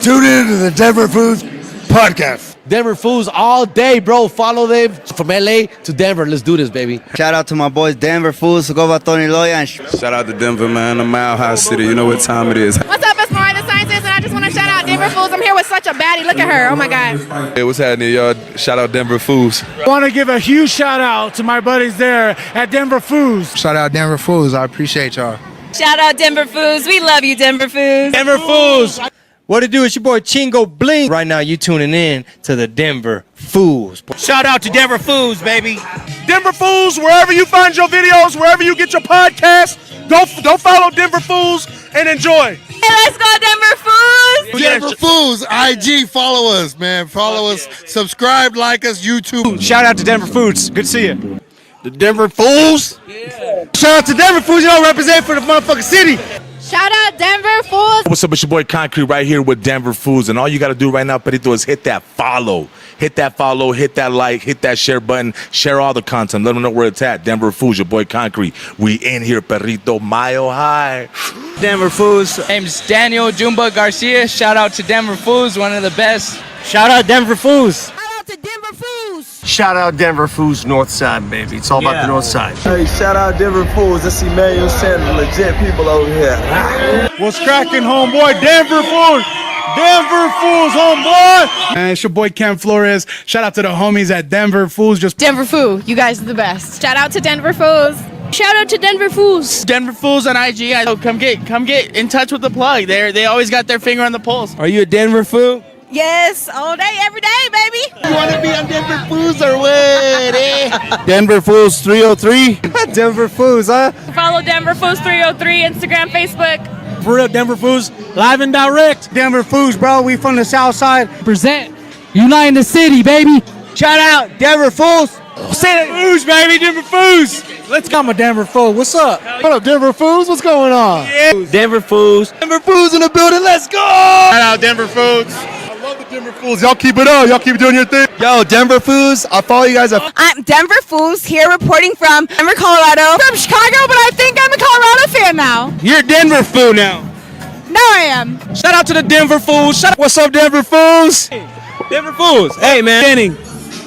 Tune in to the Denver Foos podcast. Denver Foos all day, bro. Follow them from LA to Denver. Let's do this, baby. Shout out to my boys, Denver Foos. Go by Tony Loya. Shout out to Denver, man. The Mile High City. You know what time it is. What's up? It's Mariah the Scientist, and I just want to shout out Denver Foos. I'm here with such a baddie. Look at her. Oh, my God. Hey, what's happening, y'all? Shout out Denver Foos. I want to give a huge shout out to my buddies there at Denver Foos. Shout out Denver Foos. I appreciate y'all. Shout out Denver Foos. We love you, Denver Foos. Denver Foos. What it do? It's your boy Chingo Bling. Right now, you tuning in to the Denver Foos. Shout out to Denver Foos, baby. Denver Foos, wherever you find your videos, wherever you get your podcasts, go follow Denver Foos and enjoy. Hey, let's go, Denver Foos. Denver Foos, IG, follow us, man. Follow us, subscribe, like us, YouTube. Shout out to Denver Foos. Good to see you. The Denver Foos. Yeah. Shout out to Denver Foos. You don't represent for the motherfucking city. Shout out Denver Foos. What's up, it's your boy Concrete right here with Denver Foods, and all you got to do right now, Perito, is hit that follow, hit that like, hit that share button, share all the content, let them know where it's at. Denver Foods, your boy Concrete. We in here, Perito, mile high. Denver Foos. Name's Daniel Jumba Garcia. Shout out to Denver Foos, one of the best. Shout out Denver Foos. Shout out to Denver Foos. Shout out Denver Foos North Side, baby. It's all about the North Side. Hey, shout out Denver Foos. That's Emmanuel Sanders, legit people over here. What's cracking, homeboy? Denver Foos. Denver Foos, homeboy. And it's your boy Cam Flores. Shout out to the homies at Denver Foos. Denver Foo. You guys are the best. Shout out to Denver Foos. Shout out to Denver Foos. Denver Foos on IG. Come get in touch with the plug. They always got their finger on the pulse. Are you a Denver Foo? Yes, all day, every day, baby. You want to be on Denver Foos or what? Denver Foos 303. Denver Foos, huh? Follow Denver Foos 303, Instagram, Facebook. For real, Denver Foos, live and direct. Denver Foos, bro. We from the South Side. Present. Uniting the city, baby. Shout out Denver Foos. Say it, Foos, baby, Denver Foos. Let's come with Denver Foos. What's up? What up, Denver Foos? What's going on? Yeah. Denver Foos. Denver Foos in the building. Let's go. Shout out Denver Foos. I love the Denver Foos. Y'all keep it up. Y'all keep doing your thing. Yo, Denver Foos. I'll follow you guys up. I'm Denver Foos here reporting from Denver, Colorado. From Chicago, but I think I'm a Colorado fan now. You're a Denver Foo now. Now I am. Shout out to the Denver Foos. What's up, Denver Foos? Denver Foos. Hey, man.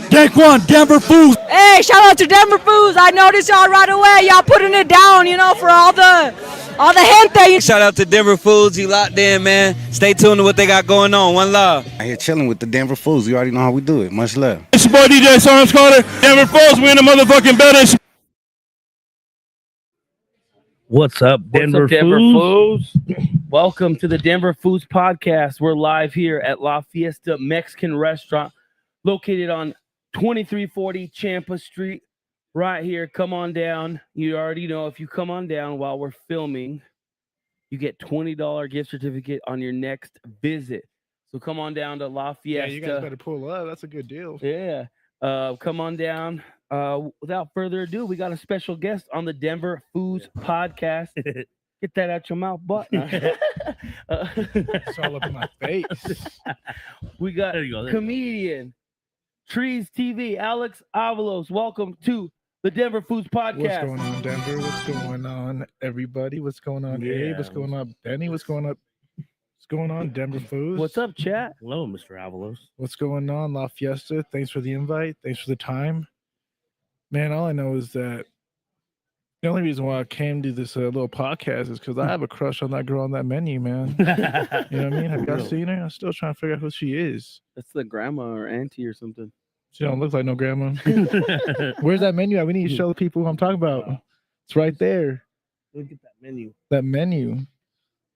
Take one, Denver Foos. Hey, shout out to Denver Foos. I noticed y'all right away. Y'all putting it down, you know, for all the gente. Shout out to Denver Foos. You locked in, man. Stay tuned to what they got going on. One love. I here chilling with the Denver Foos. You already know how we do it. Much love. It's your boy DJ Sarnes Carter. Denver Foos, we in the motherfucking building. What's up, Denver Foos? Welcome to the Denver Foos podcast. We're live here at La Fiesta Mexican Restaurant, located on 2340 Champa Street, right here. Come on down. You already know, if you come on down while we're filming, you get $20 gift certificate on your next visit. So come on down to La Fiesta. Yeah, you guys better pull up. That's a good deal. Yeah. Come on down. Without further ado, we got a special guest on the Denver Foos podcast. Get that out your mouth, butt. It's all up in my face. We got comedian TREEZTV, Alex Avalos. Welcome to the Denver Foos podcast. What's going on, Denver? What's going on, everybody? What's going on, Abe? What's going on, Benny? What's going on? What's going on, Denver Foos? What's up, chat? Hello, Mr. Avalos. What's going on, La Fiesta? Thanks for the invite. Thanks for the time. Man, all I know is that the only reason why I came to this little podcast is because I have a crush on that girl on that menu, man. You know what I mean? Have y'all seen her? I'm still trying to figure out who she is. That's the grandma or auntie or something. She don't look like no grandma. Where's that menu at? We need to show the people who I'm talking about. It's right there. Look at that menu. That menu.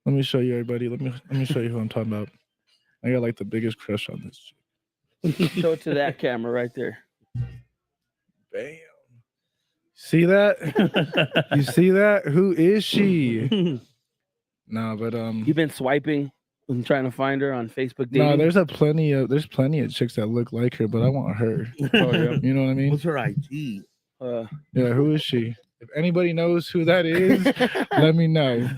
Let me show you, everybody. Let me show you who I'm talking about. I got like the biggest crush on this chick. Show it to that camera right there. Bam. See that? You see that? Who is she? No, but You've been swiping and trying to find her on Facebook dating? No, there's plenty of chicks that look like her, but I want her. Oh, yeah. You know what I mean? What's her IG? Yeah, who is she? If anybody knows who that is, let me know.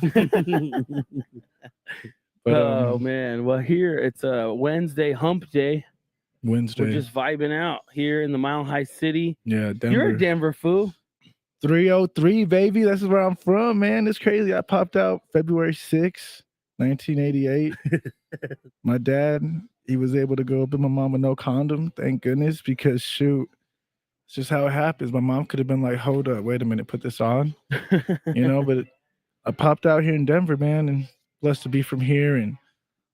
But, oh man, well here it's a Wednesday hump day. Wednesday. We're just vibing out here in the Mile High City. Yeah, Denver. You're a Denver Foo. 303, baby. This is where I'm from, man. It's crazy. I popped out February 6th. 1988. My dad, he was able to go up in my mom with no condom. Thank goodness, because shoot, it's just how it happens. My mom could have been like, hold up, wait a minute, put this on. But I popped out here in Denver, man, and blessed to be from here and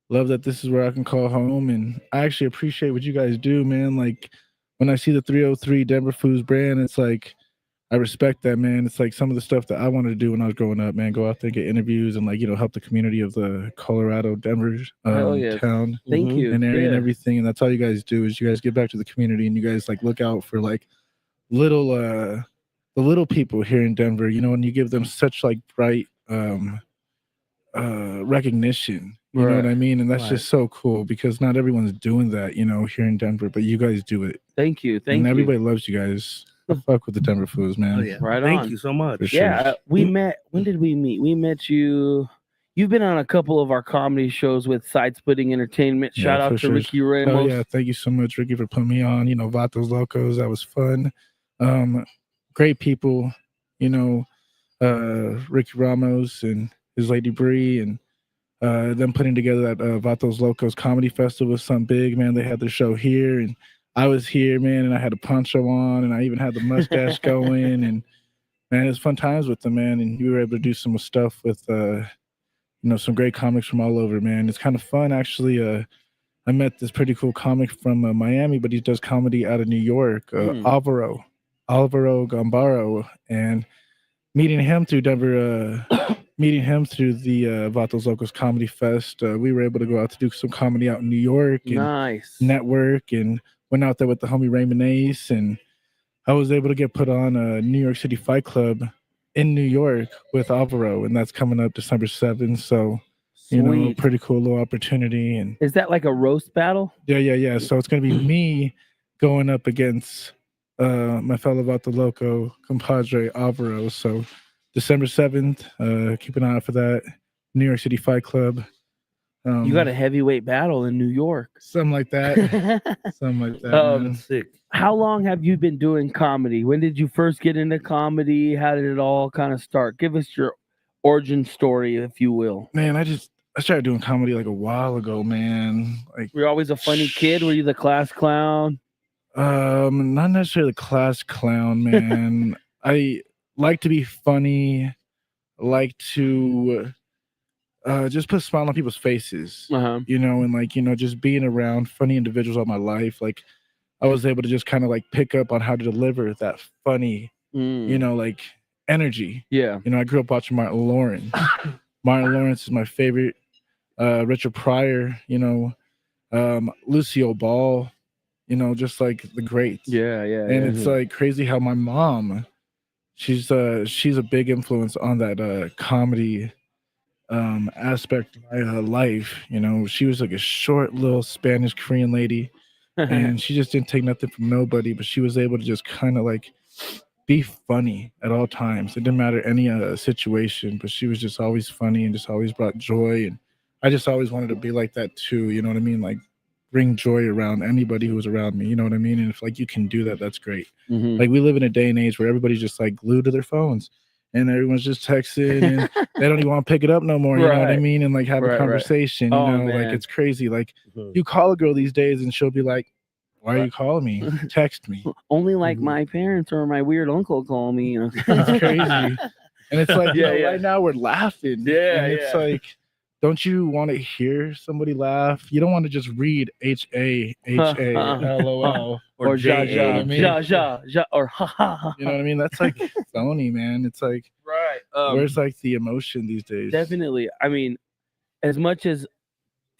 love that this is where I can call home. And I actually appreciate what you guys do, man. Like when I see the 303 Denver Foos brand, it's like, I respect that, man. It's like some of the stuff that I wanted to do when I was growing up, man. Go out there, get interviews, and like help the community of the Colorado, Denver town, Thank you, and area and everything. And that's all you guys do is you guys give back to the community and you guys like look out for like the little people here in Denver. And you give them such like bright recognition. You know what I mean? And that's just so cool because not everyone's doing that, here in Denver, but you guys do it. Thank you. And everybody loves you guys. Fuck with the Denver Foos, man. Oh, yeah. Right Thank on. you so much. For sure. Yeah, we met. When did we meet? We met you. You've been on a couple of our comedy shows with Side Splitting Entertainment. Shout out to Ricky Ramos. Oh yeah, thank you so much, Ricky, for putting me on. Vatos Locos, that was fun. Great people. Ricky Ramos and his lady Bree, and them putting together that Vatos Locos Comedy Festival was something big, man. They had their show here, and I was here, man, and I had a poncho on, and I even had the mustache going, and man, it was fun times with them, man. And we were able to do some stuff with, some great comics from all over, man. It's kind of fun, actually. I met this pretty cool comic from Miami, but he does comedy out of New York, Alvaro Gambaro, and meeting him through Denver, meeting him through the Vatos Locos Comedy Fest. We were able to go out to do some comedy out in New York, and network, and went out there with the homie Raymond Ace, and I was able to get put on a New York City Fight Club in New York with Alvaro, and that's coming up December 7th. So, pretty cool little opportunity. And is that like a roast battle? Yeah. So it's gonna be me going up against my fellow Vato Loco compadre Alvaro. So December 7th, keep an eye out for that. New York City Fight Club. You got a heavyweight battle in New York. Something like that. Something like that. Sick. How long have you been doing comedy? When did you first get into comedy? How did it all kind of start? Give us your origin story, if you will. Man, I started doing comedy like a while ago, man. Like, were you always a funny kid? Were you the class clown? Not necessarily the class clown, man. I like to be funny. Like to just put a smile on people's faces, and just being around funny individuals all my life. Like I was able to just kind of like pick up on how to deliver that funny, like energy. Yeah. I grew up watching Martin Lawrence. Martin Lawrence is my favorite. Richard Pryor, Lucille Ball, just like the greats. Yeah. And it's like crazy how my mom, she's a big influence on that comedy aspect of my life. She was like a short little Spanish Korean lady, and she just didn't take nothing from nobody, but she was able to just kind of like be funny at all times. It didn't matter any situation, but she was just always funny and just always brought joy. And I just always wanted to be like that too. You know what I mean? Like bring joy around anybody who was around me. You know what I mean? And if like you can do that, that's great. Like we live in a day and age where everybody's just like glued to their phones. And everyone's just texting, and they don't even want to pick it up no more. You know what I mean? And like have a conversation. Like it's crazy. Like you call a girl these days, and she'll be like, "Why are you calling me? Text me." Only like my parents or my weird uncle call me. It's crazy, and it's like right now we're laughing. And it's like, don't you want to hear somebody laugh? You don't want to just read HAHA or ja or ha ha. You know what I mean? That's like phony, man. It's like where's like the emotion these days? Definitely. I mean, as much as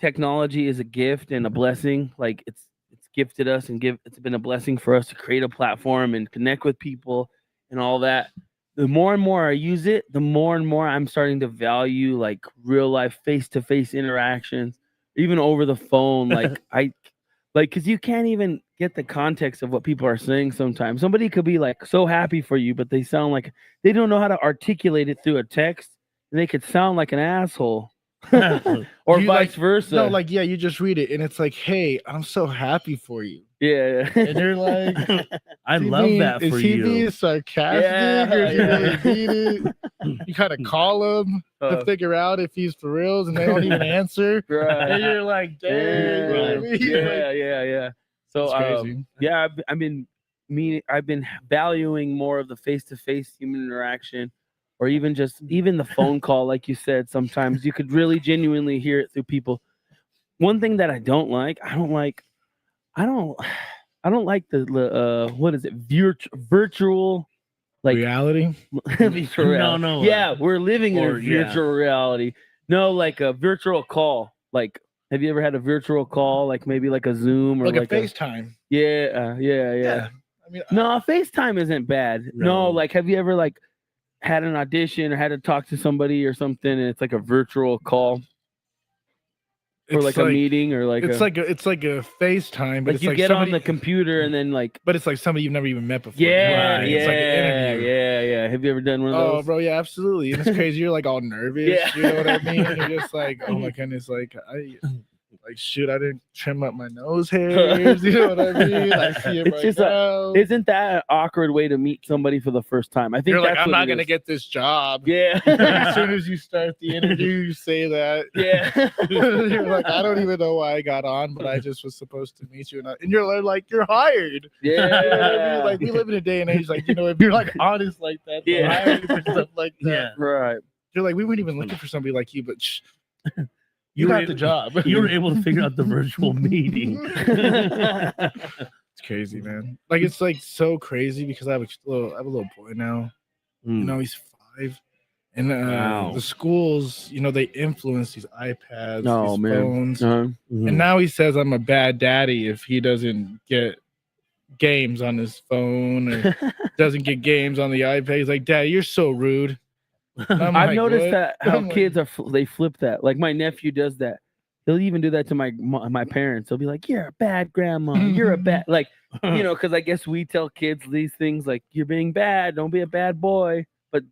technology is a gift and a blessing, like it's gifted us and it's been a blessing for us to create a platform and connect with people and all that. The more and more I use it, the more and more I'm starting to value like real life face-to-face interactions, even over the phone. Because you can't even get the context of what people are saying sometimes. Somebody could be like so happy for you, but they sound like they don't know how to articulate it through a text, and they could sound like an asshole. Or vice versa. No, you just read it and it's like, hey, I'm so happy for you. Yeah. And you're like, I is he love being- that for Is he you. being sarcastic or is he really mean it? You kind of call him to figure out if he's for reals, and they don't even answer. Right. And you're like, dang. Yeah, You know what I mean? yeah. So It's crazy. yeah, I've been valuing more of the face-to-face human interaction, or even the phone call, like you said. Sometimes you could really genuinely hear it through people. One thing that I don't like the what is it, virtual, like reality. Virtual reality. No. Yeah, we're living in a yeah. virtual reality. No, like a virtual call. Like, have you ever had a virtual call? Like maybe like a Zoom or Like a like FaceTime. Yeah. I mean, No, FaceTime isn't bad. No, like have you ever like had an audition or had to talk to somebody or something, and it's like a virtual call? Or it's like a meeting, or like it's like a FaceTime, but like it's you like get somebody, on the computer and then like but it's like somebody you've never even met before. yeah, Right. yeah, It's like an interview. yeah. Have you ever done one of those? Oh, bro, yeah, absolutely. And it's crazy. You're like all nervous. Yeah. You know what I mean? You're just like, oh my goodness, like shoot, I didn't trim up my nose hairs. You know what I mean? I see it It's right just now. isn't that an awkward way to meet somebody for the first time? I think You're like, that's I'm what not it gonna is. get this job. Yeah. As soon as you start the interview, you say that. Yeah. You're like, I don't even know why I got on, but I just was supposed to meet you, and you're like, you're hired. Yeah. You know what I mean? Like, we live in a day and age, like, you know, if you're like honest like that, they'll Yeah. hire you for stuff like that. Yeah. Right. You're like, we weren't even looking for somebody like you, but shh, You got were the able- job. You were able to figure out the virtual meeting. It's crazy, man. Like, it's like so crazy because I have a little boy now. You know, he's 5, and Wow. the schools, you know, they influence these iPads, Oh, these man. phones, Mm-hmm. and now he says I'm a bad daddy if he doesn't get games on his phone or doesn't get games on the iPad. He's like, Dad, you're so rude. And I'm I've like, noticed "What?" that how I'm like, kids they flip that. Like my nephew does that. He'll even do that to my parents. He'll be like, "You're a bad grandma. You're a bad," like, you know, because I guess we tell kids these things like, "You're being bad. Don't be a bad boy." But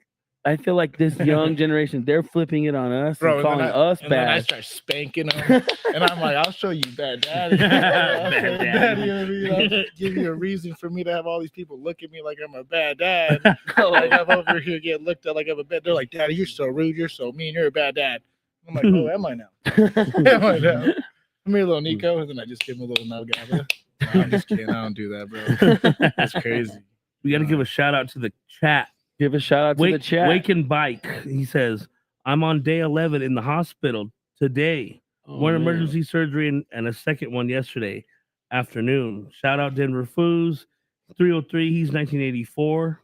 I feel like this young generation, they're flipping it on us Bro, and calling us and then I bad. start spanking him, and I'm like, I'll show you bad daddy. I'll show you daddy. You know what I mean? I'll give you a reason for me to have all these people look at me like I'm a bad dad. Like I'm over here getting looked at like I'm a bad. They're like, Daddy, you're so rude. You're so mean. You're a bad dad. I'm like, oh, am I now? Am I now? Come here, little Nico, and then I just give him a little nalgada. No, I'm just kidding. I don't do that, bro. That's crazy. We got to give a shout out to the chat. Give a shout out to the chat. Wake and Bike. He says, I'm on day 11 in the hospital today. One man. emergency surgery and a second one yesterday afternoon. Shout out Denver Foos. 303. He's 1984.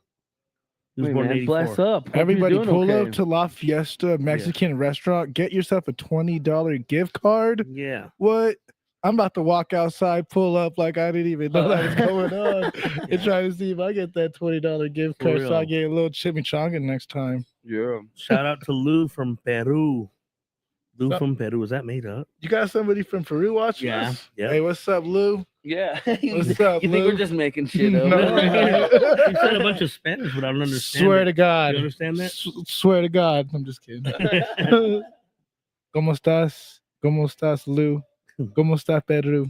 He was Wait, born in man, 84. bless up. Hope Everybody you're doing pull okay. up to La Fiesta Mexican restaurant. Get yourself a $20 gift card. Yeah. What? I'm about to walk outside, pull up like I didn't even know that was going on, and try to see if I get that $20 gift For card so I real. get a little chimichanga next time. Yeah. Shout out to Lou from Peru. Lou Sup? from Peru. Is that made up? You got somebody from Peru watching Yeah, us? yeah. Hey, what's up, Lou? Yeah. What's up, You think Lou? we're just making shit up? No, He said a bunch of Spanish, but I don't understand. Swear it. to God. You understand that? Swear to God. I'm just kidding. ¿Cómo estás? ¿Cómo estás, Lou? ¿Cómo está Peru?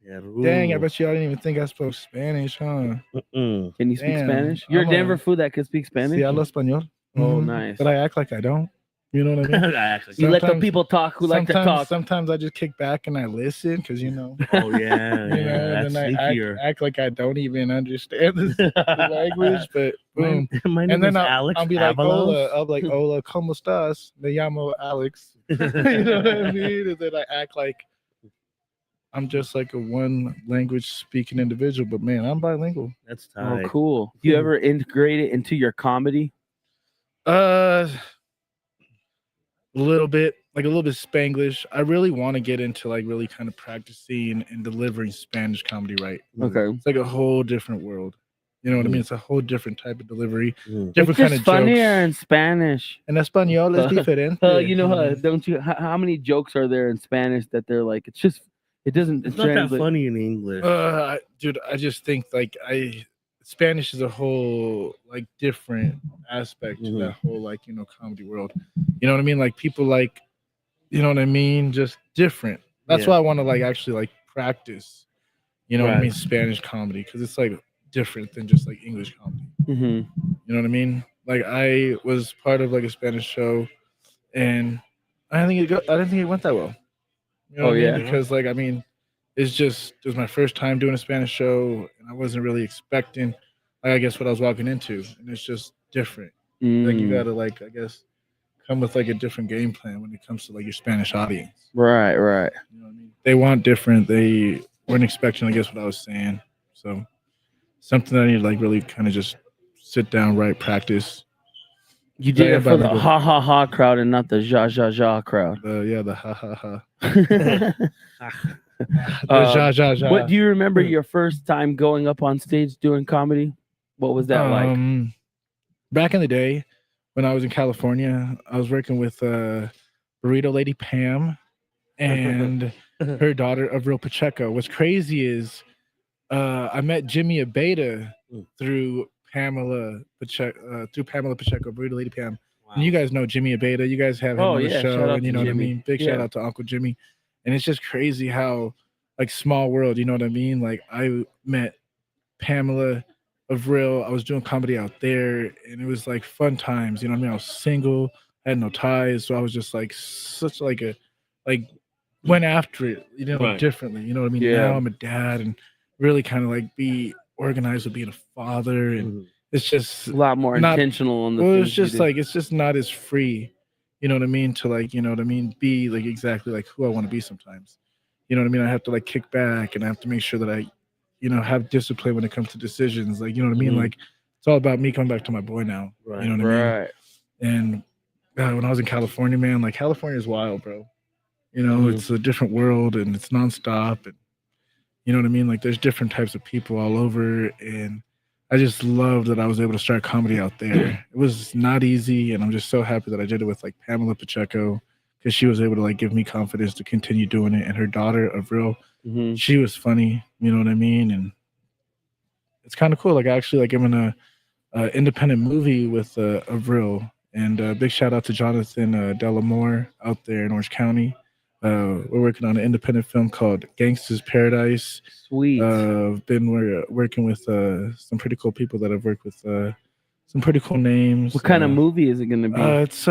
Peru. Dang, I bet you all didn't even think I spoke Spanish, huh? Mm-mm. Can you speak Damn, Spanish? You're a I'm Denver food that can speak Spanish. Sí, hablo español. Oh, Mhm. nice. But I act like I don't. You know what I mean? I actually. You let the Sometimes- people talk who like to talk. Sometimes I just kick back and I listen because, you know, Oh yeah, you know, that's and then I sneakier. act like I don't even understand the language, but boom. My name And then is Alex. I'll be like, Avalos. hola. I'll be like, hola, ¿cómo estás? Me llamo Alex. You know what I mean? And then I act like I'm just like a one language speaking individual, but man, I'm bilingual. That's Oh, tight. cool. Do you ever integrate it into your comedy? A little bit Spanglish. I really want to get into like really kind of practicing and delivering Spanish comedy right. Okay. It's like a whole different world. You know what I mean? It's a whole different type of delivery, different It's kind just of funnier jokes. in Spanish. En español es diferente. You know, don't you? How many jokes are there in Spanish that they're like? It's just, it doesn't. It's not that translate. funny in English. Dude, I just think like Spanish is a whole like different aspect to that whole like, you know, comedy world. You know what I mean? Like people like, you know what I mean? Just different. That's Yeah. why I want to like actually like practice You know what I Right. mean? Spanish comedy, because it's like different than just like English comedy. Mm-hmm. You know what I mean? Like I was part of like a Spanish show, and I didn't think it went that well. You know Oh, what I mean? yeah? Because like I mean, it was my first time doing a Spanish show, and I wasn't really expecting, like, I guess what I was walking into, and it's just different. Like you Mm. gotta like I guess come with like a different game plan when it comes to like your Spanish audience. Right, right. You know what I mean? They want different. They weren't expecting, I guess, what I was saying. So something I need to like really kind of just sit down, write, practice. You did it for the Everybody- ha ha ha crowd and not the ja ja ja crowd. the ha ha ha. Um, Ja, ja. What do you remember your first time going up on stage doing comedy? What was that like? Back in the day, when I was in California, I was working with Burrito Lady Pam and her daughter Avril Pacheco. What's crazy is I met Jimmy Abeda through Pamela Pacheco, Burrito Lady Pam. And you guys know Jimmy Abeda. You guys have him on the shout show, out and you to know what I Jimmy. mean. Big Yeah. shout out to Uncle Jimmy. And it's just crazy how, like, small world. You know what I mean? Like, I met Pamela Avril. I was doing comedy out there, and it was like fun times. You know what I mean? I was single, I had no ties, so I was just like such like a like went after it. You know, Right. differently. You know what I mean? Yeah. Now I'm a dad, and really kind of like be organized with being a father, and it's just A lot more not- intentional on the well, things it's you just did. like it's just not as free, you know what I mean, to like, you know what I mean, be like exactly like who I want to be sometimes. You know what I mean? I have to like kick back, and I have to make sure that I, you know, have discipline when it comes to decisions. Like, you know what I mean? Mhm. Like it's all about me coming back to my boy now. Right. You know what I mean? Right. And when I was in California, man, like California is wild, bro. You know, Mhm. it's a different world, and it's nonstop, and you know what I mean? Like there's different types of people all over, and I just love that I was able to start comedy out there. It was not easy, and I'm just so happy that I did it with like Pamela Pacheco, because she was able to like give me confidence to continue doing it. And her daughter, Avril, Mhm. she was funny, you know what I mean? And it's kind of cool. Like I actually like I'm in a independent movie with Avril, and big shout out to Jonathan Delamore out there in Orange County. We're working on an independent film called Gangsta's Paradise. Sweet. Been working with some pretty cool people that I've worked with. Some pretty cool names. What kind of movie is it going to be? It's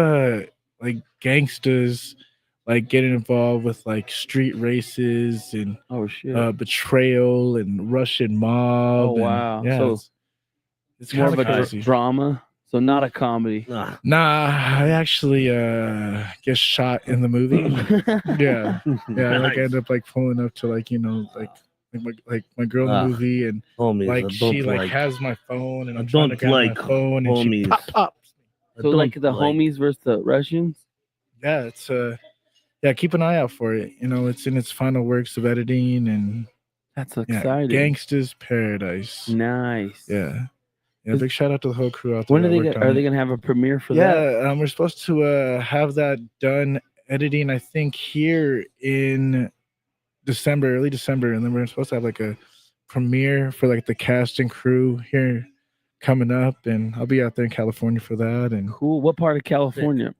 like gangsters, like getting involved with like street races and Oh shit. betrayal and Russian mob. Oh, and, wow. yeah, So it's more kind of of a crazy. drama, so not a comedy. Nah, I actually get shot in the movie. yeah, I like end up like pulling up to like, you know, like my girl in the movie, and Homies, like I she don't like like- has my phone, and I I'm trying to don't grab like my phone, and she homies. pops. So like the homies versus the Russians. Yeah, it's yeah, keep an eye out for it. You know, it's in its final works of editing, and That's yeah, exciting. Gangsta's Paradise. Nice. Yeah. Yeah, big shout out to the whole crew out there. When are that they worked gonna, on are they it. gonna have a premiere for that? Yeah, we're supposed to have that done editing, I think, here in December, early December, and then we're supposed to have like a premiere for like the cast and crew here coming up, and I'll be out there in California for that. And Cool. What part of California?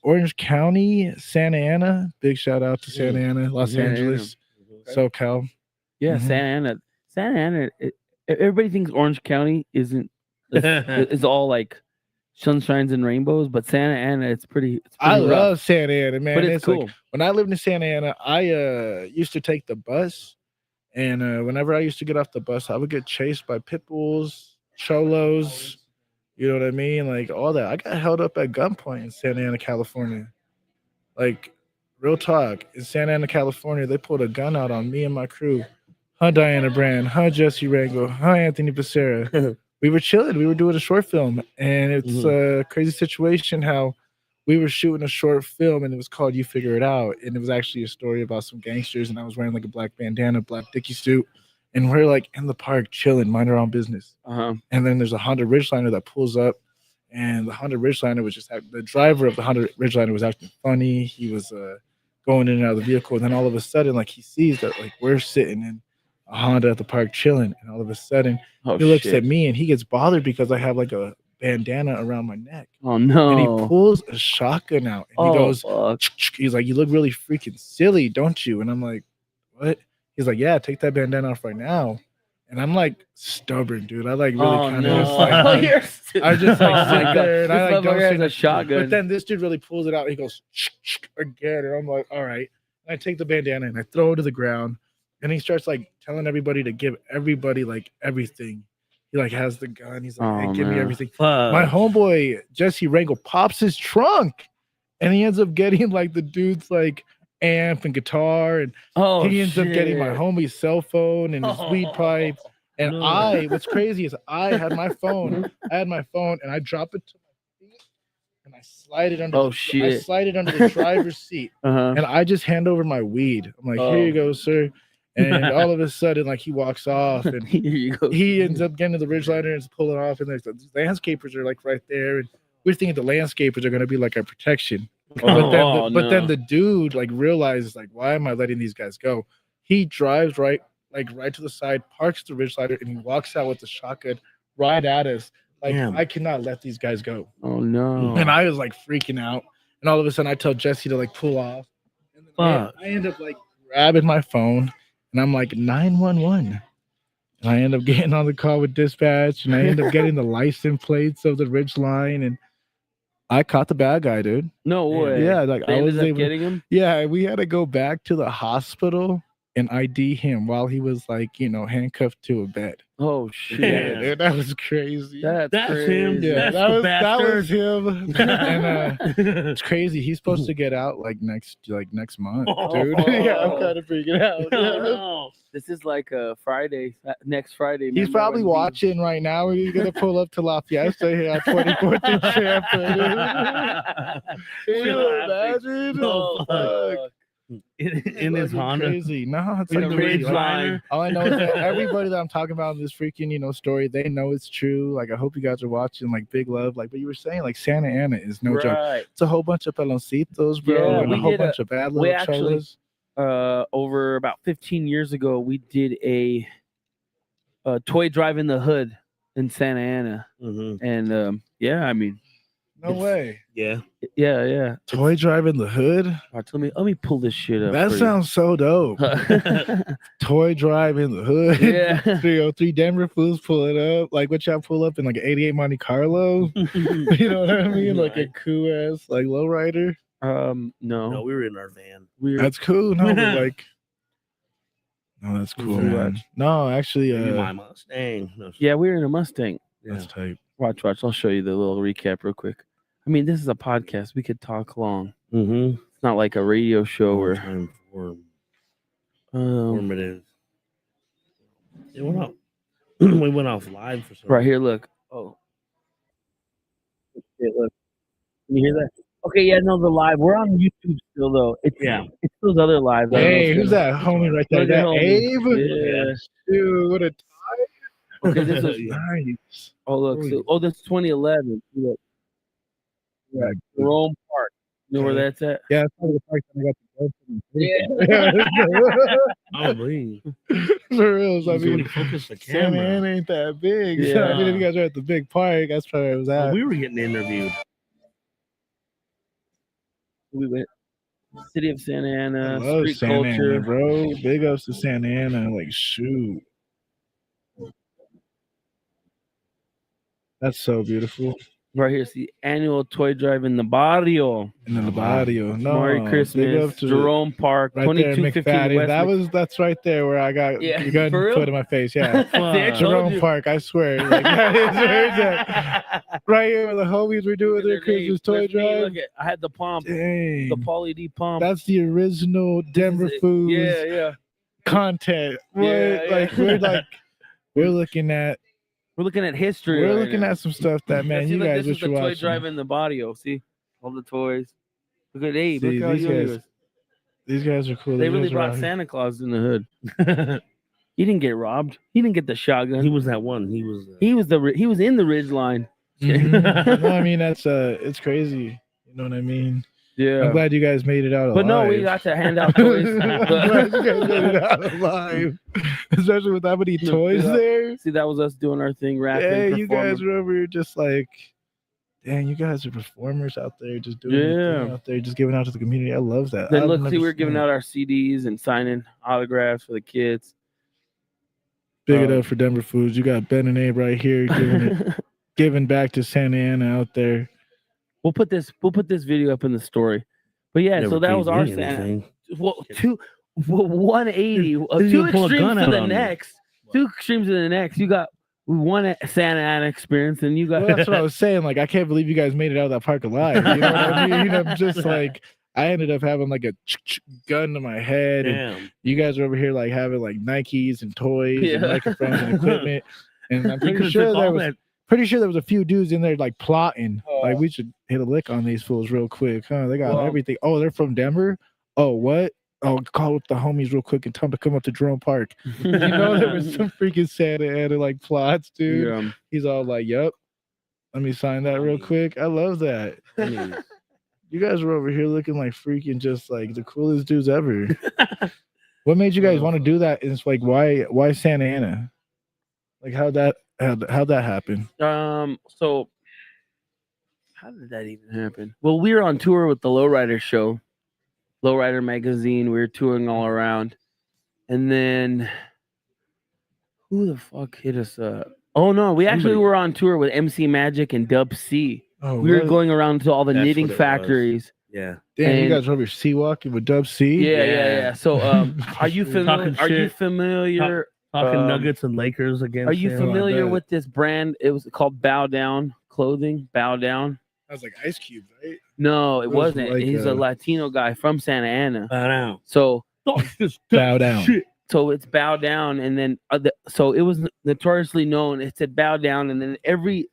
Orange County, Santa Ana. Big shout out to Santa Ana, Los Santa Ana. Angeles, SoCal. Yeah, Mhm. Santa Ana. Santa Ana. Everybody thinks Orange County is all like sunshines and rainbows, but Santa Ana, it's pretty. It's I pretty rough. love Santa Ana, man. But it's like, cool. when I lived in Santa Ana, I used to take the bus, and whenever I used to get off the bus, I would get chased by pit bulls, cholos. You know what I mean? Like all that. I got held up at gunpoint in Santa Ana, California. Like, real talk. In Santa Ana, California, they pulled a gun out on me and my crew. Huh, Diana Brand. Huh, Jesse Rango. Huh, Anthony Becerra. We were chilling. We were doing a short film, and it's a crazy situation how we were shooting a short film, and it was called You Figure It Out, and it was actually a story about some gangsters, and I was wearing like a black bandana, black Dickie suit, and we're like in the park chilling, minding our own business. Uh-huh. And then there's a Honda Ridgeliner that pulls up, and the Honda Ridgeliner was just the driver of the Honda Ridgeliner was acting funny. He was going in and out of the vehicle, and then all of a sudden, like he sees that like we're sitting in a Honda at the park chilling, and all of a sudden Oh, he looks shit. at me and he gets bothered because I have like a bandana around my neck. Oh no! And he pulls a shotgun out and he goes, fuck. he's like, "You look really freaking silly, don't you?" And I'm like, "What?" He's like, yeah, take that bandana off right now. And I'm like stubborn, dude. I like really kind of I just like sit there and I like don't say a shotgun. But then this dude really pulls it out. He goes again, and I'm like, all right. And I take the bandana and I throw it to the ground, and he starts like telling everybody to give everybody like everything. He like has the gun. He's like, hey, give me everything. My homeboy Jesse Rangel pops his trunk, and he ends up getting like the dude's like amp and guitar, and he ends up getting my homie's cell phone and his weed pipe. And what's crazy is I had my phone. And I drop it to my feet, and I slide it under. I slide it under the driver's seat, and I just hand over my weed. I'm like, here you go, sir. And all of a sudden, like, he walks off, and he ends up getting to the ridgeliner and pulling off, and the landscapers are like right there, and we're thinking the landscapers are going to be like our protection. But then the dude like realizes like, why am I letting these guys go? He drives right to the side, parks the ridgeliner, and he walks out with the shotgun right at us. Like, I cannot let these guys go. Oh no! And I was like freaking out, and all of a sudden I tell Jesse to like pull off. And then I end up like grabbing my phone. And I'm like 911, and I end up getting on the call with dispatch, and I end up getting the license plates of the Ridgeline, and I caught the bad guy, dude. No way. Yeah, like They I was ended up able, getting him. Yeah, we had to go back to the hospital and ID him while he was like, handcuffed to a bed. Oh shit! Yeah, dude, that was crazy. That's crazy. him. Yeah, That's that was him. And it's crazy. He's supposed to get out like next month, dude. Yeah, I'm kind of freaking out. This is like a Friday, next Friday. He's probably watching right now. He's gonna pull up to La Fiesta here at 24th and Champlain. Can you imagine? Oh, fuck. In his Honda. Crazy. No, it's like crazy. All I know is that everybody that I'm talking about in this freaking story, they know it's true. Like, I hope you guys are watching. Like, big love. Like, but you were saying, like, Santa Ana is no joke. It's a whole bunch of peloncitos, bro, and a whole bunch of bad little cholas. Over about 15 years ago, we did a toy drive in the hood in Santa Ana, and I mean, no way. Yeah. Toy drive in the hood. Let me pull this shit up. That sounds so dope. Toy drive in the hood. Yeah. 303 Denver Foos pull it up. Like, what y'all pull up in like an 88 Monte Carlo? You know what I mean? Like a cool ass like lowrider. No, we were in our van. That's cool. No, but like, no, that's cool, man. No, actually, my Mustang. No, yeah, we were in a Mustang. That's tight. Watch. I'll show you the little recap real quick. I mean, this is a podcast. We could talk long. It's not like a radio show where time for formative. It went off. We went off live for some. Right here, look. Oh, okay, look. Can you hear that? Okay, yeah, no, the live. We're on YouTube still, though. It's those other lives. Hey, who's that homie right there? That Abe? Yeah. Dude, what a time. Okay, this is nice. Oh, look. So, this is 2011. Look. Yeah, Jerome Park. You know where that's at? Yeah, that's probably the park that I got to go to. Probably. For real. I mean, focus the Santa camera. Ana ain't that big. So, I mean, if you guys are at the big park, that's probably where it was at. We were getting interviewed. We went City of Santa Ana, I love street Santa culture, Ana, bro. Big ups to Santa Ana. Like, shoot. That's so beautiful. Right here, see annual toy drive in the barrio. In the barrio. No, Merry big Christmas, up to Jerome Park, right there in 2215 McFadden. West. That's right there where I got Yeah, you got for real? foot in my face. Yeah, See, I told Jerome you. Park. I swear, like, that is where it's at. Right here where the homies were doing their Christmas toy With me, drive. look at, I had the pump, Dang. the Pauly D pump. That's the original Denver Foos Yeah. content. Yeah, Like we're looking at history. we're right looking now. at some stuff that, man, See, you look, guys this is wish you the toy watching. drive in the barrio. See all the toys. Look at Abe. See, Look how these young he guys- was. These guys are cool. They These really guys are brought out here. Santa Claus in the hood. He didn't get robbed. He didn't get the shotgun. He was that one. He was. He was in the ridge line. Mhm. No, I mean, that's it's crazy. You know what I mean? Yeah. I'm glad you guys made it out alive. But no, we got to hand out toys. I'm glad you guys made it out alive, especially with that many toys there. See, that was us doing our thing, rapping. Yeah, you guys performing. were over here just like dang, you guys are performers out there, just doing your thing out there, just giving out to the community. I love that. Then look, see, we're giving out our CDs and signing autographs for the kids. Big it up for Denver Foos. You got Ben and Abe right here giving back to Santa Ana out there. We'll put this video up in the story. But yeah, so that was our Santa. Well, 180, two extremes to the next. Two extremes to the next. You got one Santa Ana experience, and you got. Well, that's what I was saying. Like, I can't believe you guys made it out of that park alive. You know what I mean? I'm just like, I ended up having like a gun to my head, and you guys are over here like having like Nikes and toys and microphones and equipment. And I'm pretty sure there was a few dudes in there like plotting. Like, we should hit a lick on these fools real quick, huh? They got everything. Oh, they're from Denver. Oh, what? Oh, call up the homies real quick and tell them to come up to Jerome Park. You know, there was some freaking Santa Ana like plots, dude. Yeah. He's all like, "Yep, let me sign that real quick." I love that. You guys were over here looking like freaking just like the coolest dudes ever. What made you guys want to do that? And it's like, why Santa Ana? Like, how'd that happen? So how did that even happen? Well, we were on tour with the Lowrider show. Lowrider magazine. We were touring all around, and then who the fuck hit us up? Oh no, we actually were on tour with MC Magic and Dub C. Oh, we were going around to all the knitting factories. Yeah, damn, you guys were over here sea walking with Dub C. Yeah. So, are you familiar? Talking Nuggets and Lakers again? Are you familiar with this brand? It was called Bow Down Clothing. Bow Down. That was like Ice Cube, right? No, it wasn't. Like, he's a Latino guy from Santa Ana. Bow down. So Bow Down. Shit. So it's Bow Down, and then so it was notoriously known. It said Bow Down, and then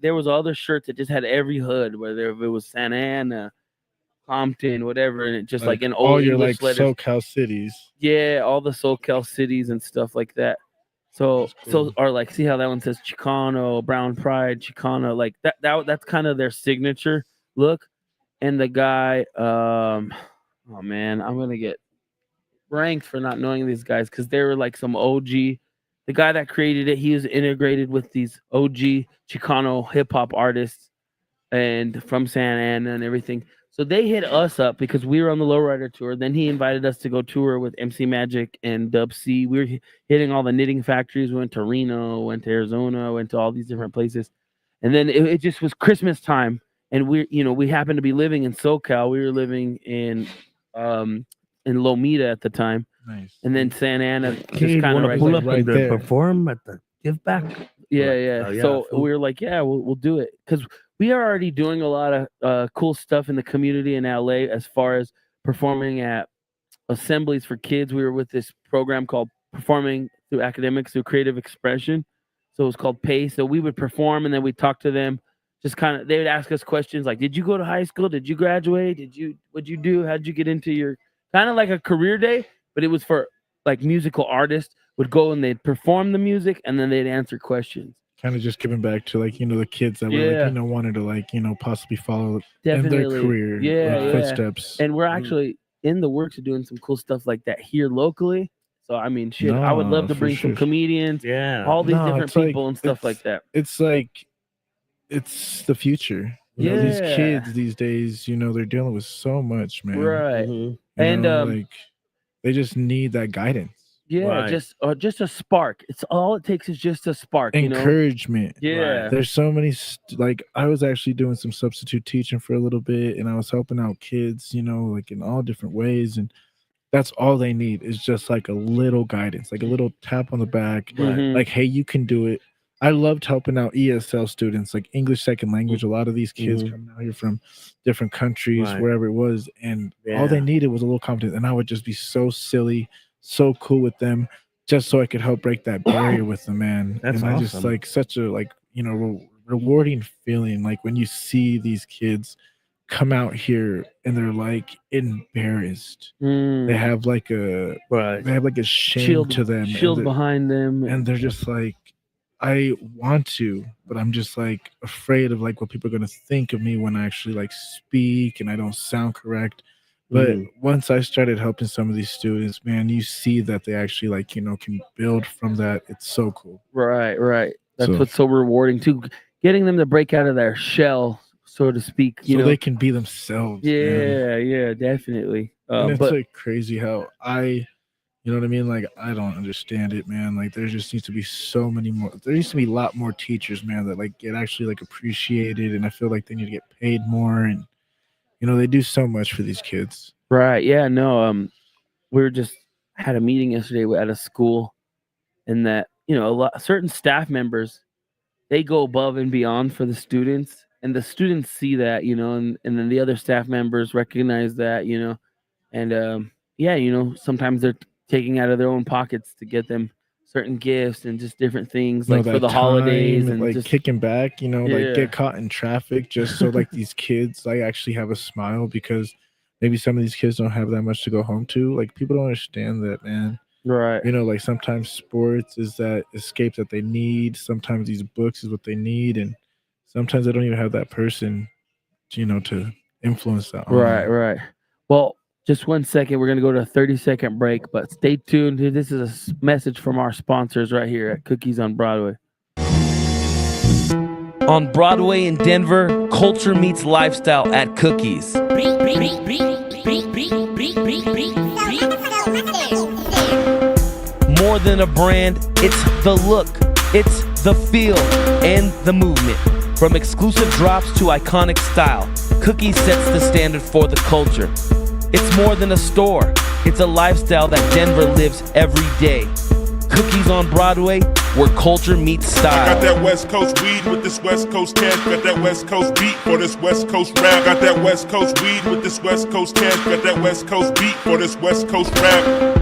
there was other shirts that just had every hood, whether if it was Santa Ana, Compton, whatever, and it just like in all your English like letters. SoCal cities. Yeah, all the SoCal cities and stuff like that. So or like, see how that one says Chicano, Brown Pride, Chicano, like that's kind of their signature look. And the guy, oh man, I'm gonna get ranked for not knowing these guys because they were like some OG. The guy that created it, he was integrated with these OG Chicano hip hop artists and from Santa Ana and everything. So they hit us up because we were on the Lowrider tour. Then he invited us to go tour with MC Magic and Dub C. We were hitting all the knitting factories. We went to Reno, went to Arizona, went to all these different places. And then it just was Christmas time. And we happened to be living in SoCal. We were living in Lomita at the time. Nice. And then Santa Ana just Kind kind of of pull up right and there. perform at the give back. Yeah. So we were like, yeah, we'll do it because we are already doing a lot of cool stuff in the community in LA as far as performing at assemblies for kids. We were with this program called Performing Through Academics Through Creative Expression. So it was called PACE. So we would perform and then we'd talk to them. Just kind of, they would ask us questions like, did you go to high school? Did you graduate? What'd you do? How'd you get into your, kind of like a career day, but it was for like musical artists would go and they'd perform the music and then they'd answer questions. Kind of just giving back to like, the kids that were like, wanted to like, possibly follow in their career footsteps. And we're actually in the works of doing some cool stuff like that here locally. So, I mean, shit, I would love to bring some comedians, all these different people and stuff like that. It's like, it's the future. These kids these days, they're dealing with so much, man. Right. And like they just need that guidance. Yeah, just a spark. It's all it takes is just a spark. Encouragement. Yeah. There's so many like I was actually doing some substitute teaching for a little bit, and I was helping out kids, like in all different ways, and that's all they need is just like a little guidance, like a little tap on the back, like, hey, you can do it. I loved helping out ESL students, like English second language. A lot of these kids coming out here from different countries, wherever it was, and all they needed was a little confidence. And I would just be so silly, so cool with them, just so I could help break that barrier with them, man. That's I just like such a rewarding feeling, like when you see these kids come out here and they're like embarrassed. They have like a shame to them, shield behind them, and they're just like, I want to, but I'm just like afraid of like what people are going to think of me when I actually like speak and I don't sound correct. But once I started helping some of these students, man, you see that they actually like, can build from that. It's so cool. Right. That's what's so rewarding too. Getting them to break out of their shell so to speak. So they can be themselves. Yeah, yeah, definitely. And it's But like crazy how you know what I mean? Like, I don't understand it, man. Like, there just needs to be so many more. There needs to be a lot more teachers, man, that like get actually like appreciated, and I feel like they need to get paid more. And they do so much for these kids. right, yeah, no. We were just had a meeting yesterday at a school, and that certain staff members, they go above and beyond for the students, and the students see that, and then the other staff members recognize that, and sometimes they're taking out of their own pockets to get them certain gifts and just different things like for the holidays and like just kicking back, like Yeah. get caught in traffic just so like these kids like actually have a smile, because maybe some of these kids don't have that much to go home to. Like, people don't understand that, man. Right. Like sometimes sports is that escape that they need. Sometimes these books is what they need, and sometimes they don't even have that person, to influence that. On Right, them. right. Well, just 1 second. We're going to go to a 30-second break, but stay tuned. This is a message from our sponsors right here at Cookies on Broadway. On Broadway in Denver, culture meets lifestyle at Cookies. More than a brand, it's the look, it's the feel, and the movement. From exclusive drops to iconic style, Cookies sets the standard for the culture. It's more than a store, it's a lifestyle that Denver lives every day. Cookies on Broadway, where culture meets style. I got that West Coast weed with this West Coast cash. Got that West Coast beat for this West Coast rap. Got that West Coast weed with this West Coast cash. Got that West Coast beat for this West Coast rap.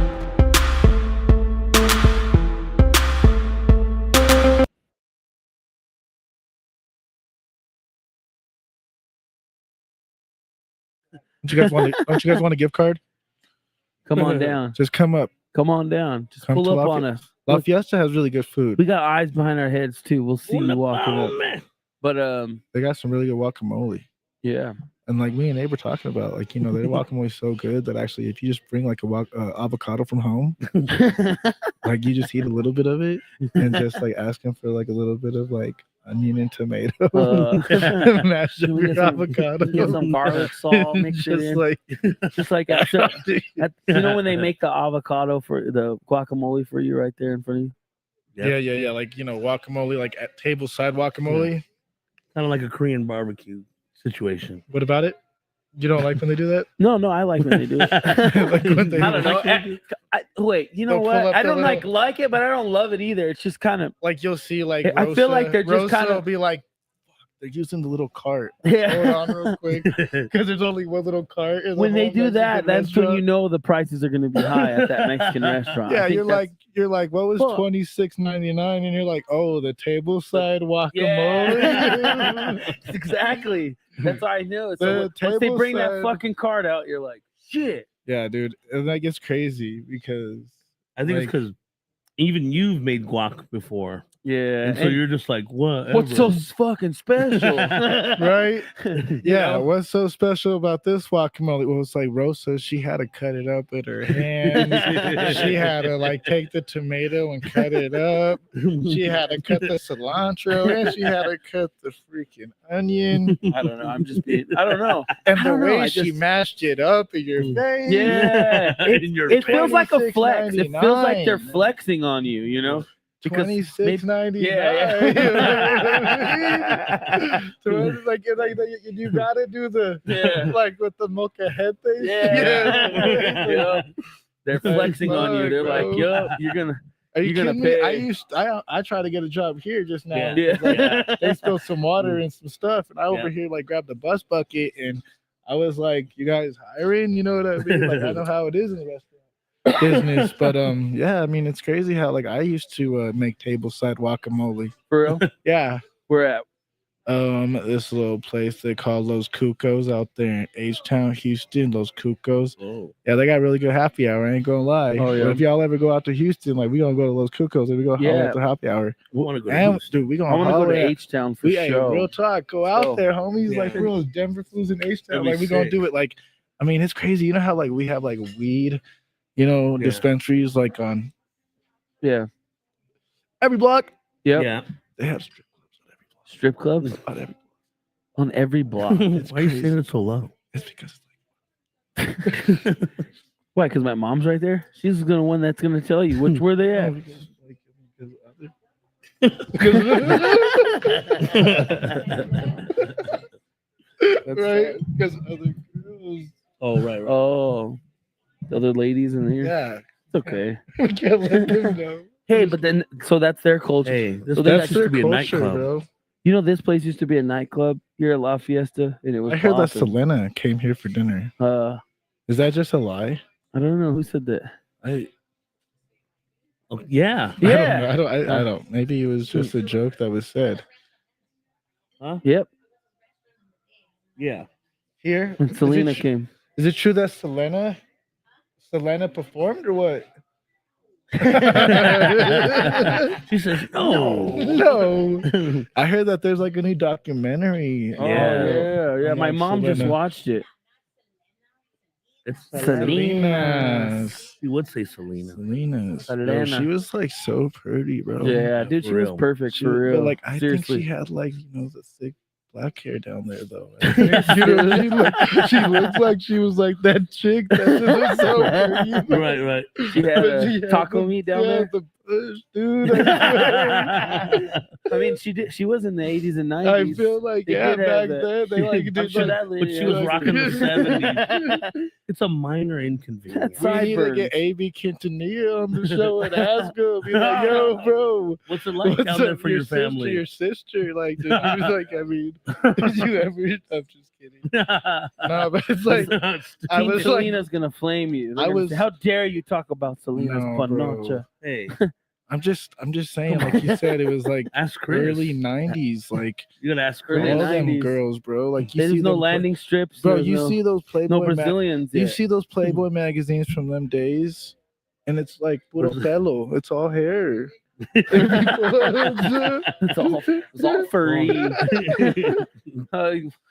Don't you guys want a gift card? Come on down. Just come up. Come on down. Just Come pull to up La on Fie- us. La Fiesta has really good food. We got eyes behind our heads too. We'll see you walking up. But They got some really good guacamole. yeah. And like me and Abe were talking about, like, their guacamole is so good that actually, if you just bring like a avocado from home, like you just eat a little bit of it and just like ask them for like a little bit of like onion and tomato, mash up your avocado, Get some garlic salt, mix it in. Just like when they make the avocado for the guacamole for you right there in front of you. Yeah. Like, guacamole, like at table side guacamole. Kind of like a Korean barbecue situation. What about it? You don't like when they do that? No, I like when they do it. Like when they I don't know. Wait, you know They'll pull what? up I the don't little- like it, but I don't love it either. It's just kind of like you'll see like I feel like they're just Rosa kind will of be like, fuck, they're using the little cart. Yeah. Hold on real quick, because there's only one little cart. In the when they whole do Mexican that, that's when you restaurant. know the prices are going to be high at that Mexican restaurant. Yeah, I think you're like, what was Well- $26.99? And you're like, oh, the table side guacamole. Yeah. Exactly. That's how I know. The So once they bring that tableside- fuking card out, you're like, shit. Yeah, dude, and that gets crazy because I think it's because even you've made guac before. Yeah. And so and you're just like, what? what's so fucking special? right? You Yeah, know? what's so special about this guacamole? Well, it's like Rosa, she had to cut it up with her hands. She had to like take the tomato and cut it up. She had to cut the cilantro and she had to cut the freaking onion. I don't know. I'm just being, I don't know. And I the don't know, way I she just- mashed it up in your face. Yeah. In your It feels like a flex. It feels like they're $26.99. flexing on you, you know? Because $26.99. Yeah. So it's like you gotta do the Yeah. like with the mocha head thing. Yeah. Yup. They're flexing on you. They're Fuck, like, bro. yup, you're gonna Are you You're gonna kidding me? pay. I try to get a job here just now. Yeah. Like, they spilled some water and some stuff, and I over here like grabbed the bus bucket, and I was like, "You guys hiring?" You know what I mean? Like I know how it is in the restaurant business, but yeah, I mean it's crazy how like I used to make tableside guacamole. For real? Yeah, We're at this little place they call Los Cucos out there in H-Town, Houston. Los Cucos. Oh. Yeah, they got really good happy hour. I ain't gonna lie. Oh, yeah. But if y'all ever go out to Houston, like we gonna go to Los Cucos and we go holler Yeah. at the happy hour. We want to go to And Houston. dude, we I gonna want to go holler to at- H-Town for we ain't sure. real talk. Go out So, there, homies. yeah. Like for real, Denver Foos and H-Town. That'd be Like we gonna sick. do it. Like, I mean, it's crazy. You know how like we have like weed, Yeah. dispensaries like on Yeah. every block. Yep. Yeah. They have strip clubs on every block. Strip clubs? On every On every block. Why are you saying it so low? It's because Why? Because my mom's right there. She's the one that's gonna tell you which where they at. Right? Because other girls. Oh, right. Oh, the other ladies in here. Yeah. It's okay. We can't let them know. Hey, but then so that's their culture. Hey, this So that's that's used to be a nightclub. bro. You know, this place used to be a nightclub here at La Fiesta, and it was. I heard that poppin'. Selena came here for dinner. Is that just a lie? I don't know who said that. Oh, yeah. I don't. Maybe it was just a joke that was said. Huh? Yep. Yeah. Here, When Selena came. Is it true that Selena performed or what? She says no. No. I heard that there's like a new documentary. Oh yeah. My mom just watched it. It's Selena's. You would say Selena. Selena's. Bro, Selena. she was like so pretty, bro. Yeah, dude, she was perfect She- for real. But like, I Seriously. think she had like the thick black hair down there though. I think, she looks like she was like that chick that was so pretty. Right. She had But she had taco the- meat down yeah, there. The bush, dude. I I mean, she did. She was in the 80s and 90s. I feel like They yeah, did have back that. then they like I'm did sure like, that But lady she was was rocking the 70s. It's a minor inconvenience. we need to get AB Quintanilla on the show and ask her. Be like, yo, bro, What's it like down there for your family? Your sister, like, dude, like, I mean, did you ever? I'm just kidding. No, but it's like, I was like, Selena's gonna flame you. They're I gonna was- say, how dare you talk about Selena's No, bro. panocha? Hey, I'm just saying, like you said, it was like ask Chris. early '90s, like You gotta ask Early Chris. all them 90s. girls, bro. Like you There's see no them landing strips, bro. there's You no, see those Playboy, no Brazilians. you yet. see those Playboy magazines from them days, and it's like puro pelo. It's all hair. It's all furry.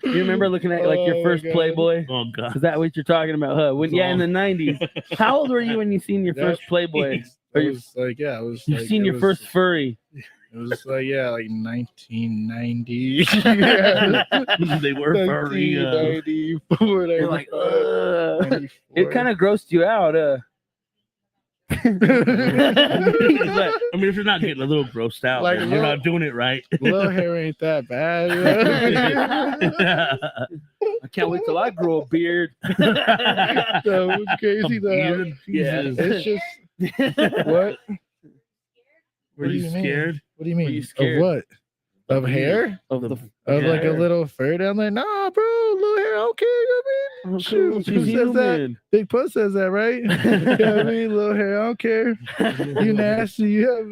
You remember looking at like your Oh, first God. Playboy? Oh God. Is that what you're talking about? Huh? When, yeah, in the 90s. How old were you when you seen your first Playboy? Or I you, was like, yeah, I was. you've like, seen it your was- first furry. It was like, yeah, like 1990. They were furry. 1994. You're like, 95, it kind of grossed you out. I mean, if you're not getting a little grossed out, Like, then you're little- not doing it right. Little hair ain't that bad. I can't wait till I grow a beard. So it's crazy though. Beard? Yeah. Jesus. It's just what? Were you scared? What do you mean? you scared? Of what? Of hair? Of the Of like a hair. little fur down there? Nah, bro, little hair. Okay, I mean, shoot, she's who says that? human. Big Puss says that, right? Yeah, I mean, little hair. I don't care. You nasty. You have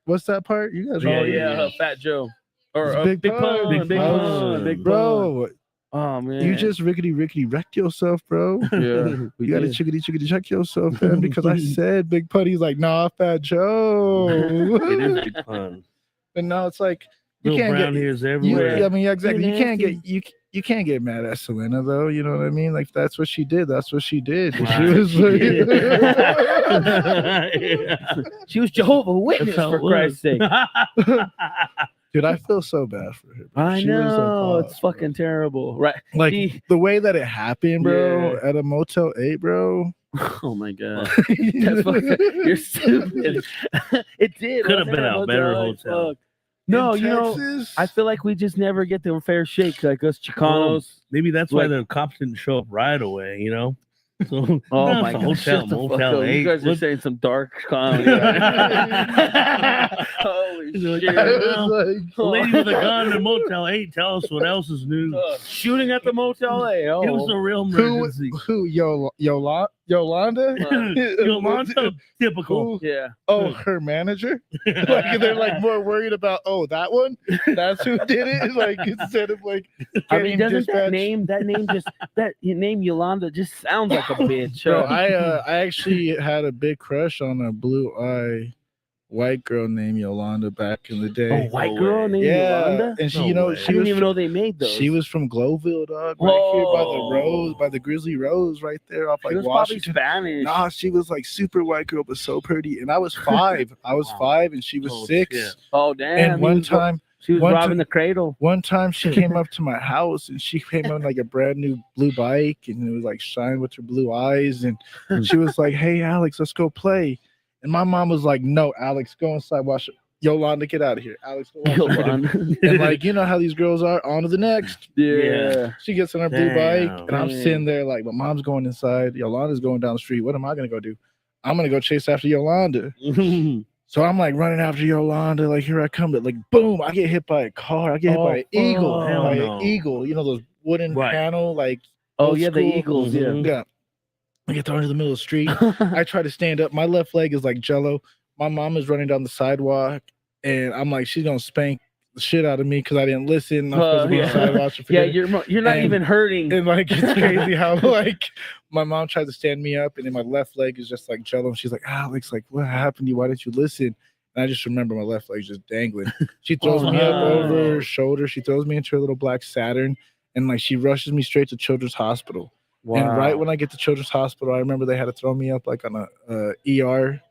what's that part? You guys. Oh know yeah, it. Fat Joe. Or It's Big Pun. Big Big Pun. Pun. Big Pun. Bro, Oh man. you just rickety wrecked yourself, bro. yeah. You gotta chickity check yourself, man, because I said Big Pun. He's like, nah, Fat Joe. It is big fun. And now it's like you Little can't brown get. hairs You, everywhere. I mean, yeah, exactly. You can't nasty. get you can't get mad at Selena though. You know what I mean? Like that's what she did. That's what she did. She Right. was Yeah. She was Jehovah's Witness, That's how for it was. Christ's sake. dude. I feel so bad for her. bro. I She was, like, know. off, It's fucking terrible. Right. like She- the way that it happened, bro, Yeah. at a Motel 8, bro. Oh my god. That's fucking, you're stupid. It did. Could have wasn't been it? a better Motel, hotel. fuck. No, In you know, Texas? I feel like we just never get the fair shake like us Chicanos. Maybe that's why Like- the cops didn't show up right away, you know? So, Oh no, my it's a god. hotel, Shut the fuck Motel up. 8. You guys are Look- saying some dark comedy. Holy shit. I was like, The lady with a gun in Motel 8, tell us what else is new. Shooting at the Motel A. Oh. It was a real who emergency. Yolanda? Yolanda, typical. Yeah. Oh, her manager? Like they're like more worried about, oh, that one? That's who did it? Like instead of like I mean, getting doesn't dispatched. that name Yolanda just sounds like a bitch. Bro, I actually had a big crush on a blue-eye white girl named Yolanda back in the day. a white girl named Yolanda? And she, No you know, way. I she didn't was even from, know they made those. she was from Glowville, dog, right here by the Whoa. Rose, by the Grizzly Rose, right there off She like was probably Washington. Spanish. Nah, she was like super white girl, but so pretty. And I was 5. I was 5, and she was Oh, 6. shit. Oh damn. And he one was- time, She was robbing the cradle. One time she came up to my house and she came on like a brand new blue bike and it was like shine with her blue eyes. And she was like, "Hey, Alex, let's go play." And my mom was like, "No, Alex, go inside, watch it. Yolanda, get out of here. Alex, go watch it." And like, you know how these girls are, on to the next. Yeah. She gets on her blue bike and I'm sitting there like, my mom's going inside. Yolanda's going down the street. What am I going to go do? I'm going to go chase after Yolanda. So I'm like running after Yolanda, like here I come, but like boom, I get hit by a car. I get hit by an eagle. An eagle, you know those wooden panel, like the eagles, yeah. I get thrown into the middle of the street. I try to stand up. My left leg is like jello. My mom is running down the sidewalk, and I'm like, she's gonna spank the shit out of me because I didn't listen. I'm supposed to be on the sidewalk. You're not even hurting. And like it's crazy how like my mom tried to stand me up, and then my left leg is just like jello. And she's like, "Alex, like what happened to you? Why didn't you listen?" And I just remember my left leg's just dangling. She throws me up over her shoulder. She throws me into her little black Saturn, and like she rushes me straight to Children's Hospital. Wow. And right when I get to Children's Hospital, I remember they had to throw me up like on a ER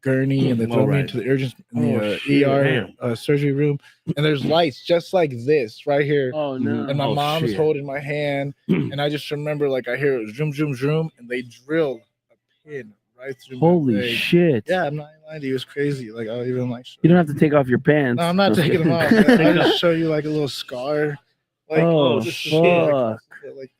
gurney, and they throw me into the ER surgery room. And there's lights just like this right here. Oh no! And my mom's holding my hand, and I just remember like I hear it zoom, zoom, zoom, and they drill a pin right through. Holy shit! Yeah, I'm not lying to you. It was crazy. Like I'll even like. You don't have to take off your pants. No, I'm not taking them off. I'll just show you like a little scar. Like fuck! Like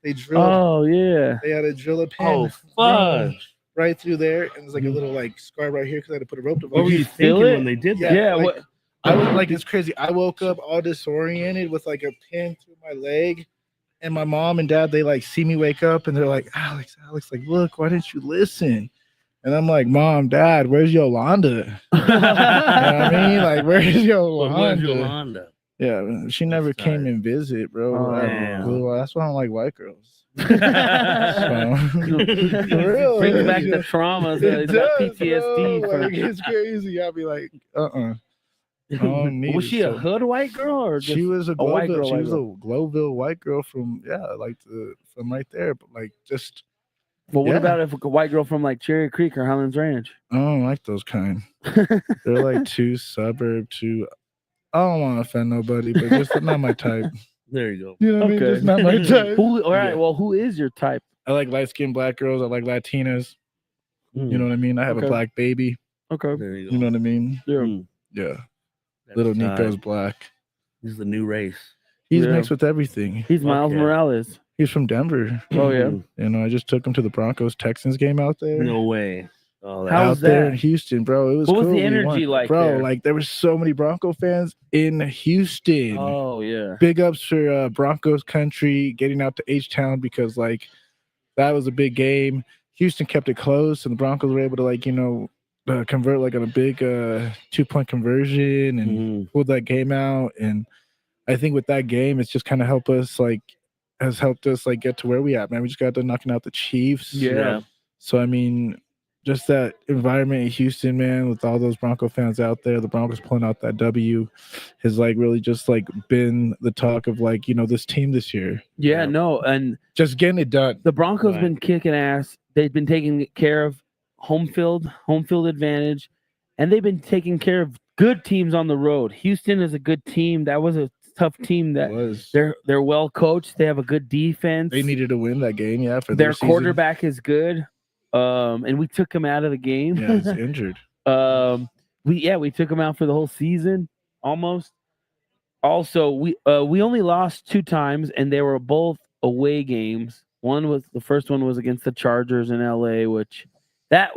they drilled. Oh yeah. They had to drill a pin. Oh fuck! Right through there, and there's like a little like scar right here because I had to put a rope. What were you thinking when they did that? Yeah, like, I was like, it's crazy. I woke up all disoriented with like a pin through my leg, and my mom and dad, they like see me wake up and they're like, Alex, like, look, why didn't you listen? And I'm like, Mom, Dad, where's Yolanda? You know what I mean? Like, where's Yolanda? Yeah, she never came and visit, bro. Well, that's why I don't like white girls. Brings back the traumas, PTSD. Like, it's crazy. I'll be like, Was she a hood white girl or just she was a white girl? She was a Glowville white girl from from right there, but like just. Well, what about if a white girl from like Cherry Creek or Highlands Ranch? I don't like those kind. They're like too suburb, too. I don't want to offend nobody, but just not my type. There you go. You know what I mean? Just not my type. All right. Well, who is your type? I like light-skinned black girls. I like Latinas. You know what I mean? I have a black baby. Okay. There you go. You know what I mean? Yeah. Little Nico's black. He's the new race. He's mixed with everything. He's Miles Morales. He's from Denver. Oh yeah. You know, I just took him to the Broncos Texans game out there. No way. Oh, out there in Houston, bro. It was what cool. was the energy like, bro? there? Like there were so many Bronco fans in Houston. Oh yeah. Big ups for Broncos country getting out to H-Town because like that was a big game. Houston kept it close, and the Broncos were able to like convert like on a big 2-point conversion and pull that game out. And I think with that game, it's just kind of helped us get to where we at, man. We just got done knocking out the Chiefs. Yeah. So I mean, just that environment in Houston, man, with all those Bronco fans out there, the Broncos pulling out that W has like really just like been the talk of like, this team this year. Yeah, no, and just getting it done. The Broncos been kicking ass. They've been taking care of home field advantage, and they've been taking care of good teams on the road. Houston is a good team. That was a tough team. They're well coached. They have a good defense. They needed to win that game, for their quarterback is good. And we took him out of the game. Yeah, he's injured. We took him out for the whole season almost. Also, we only lost 2 times, and they were both away games. The first one was against the Chargers in LA, which that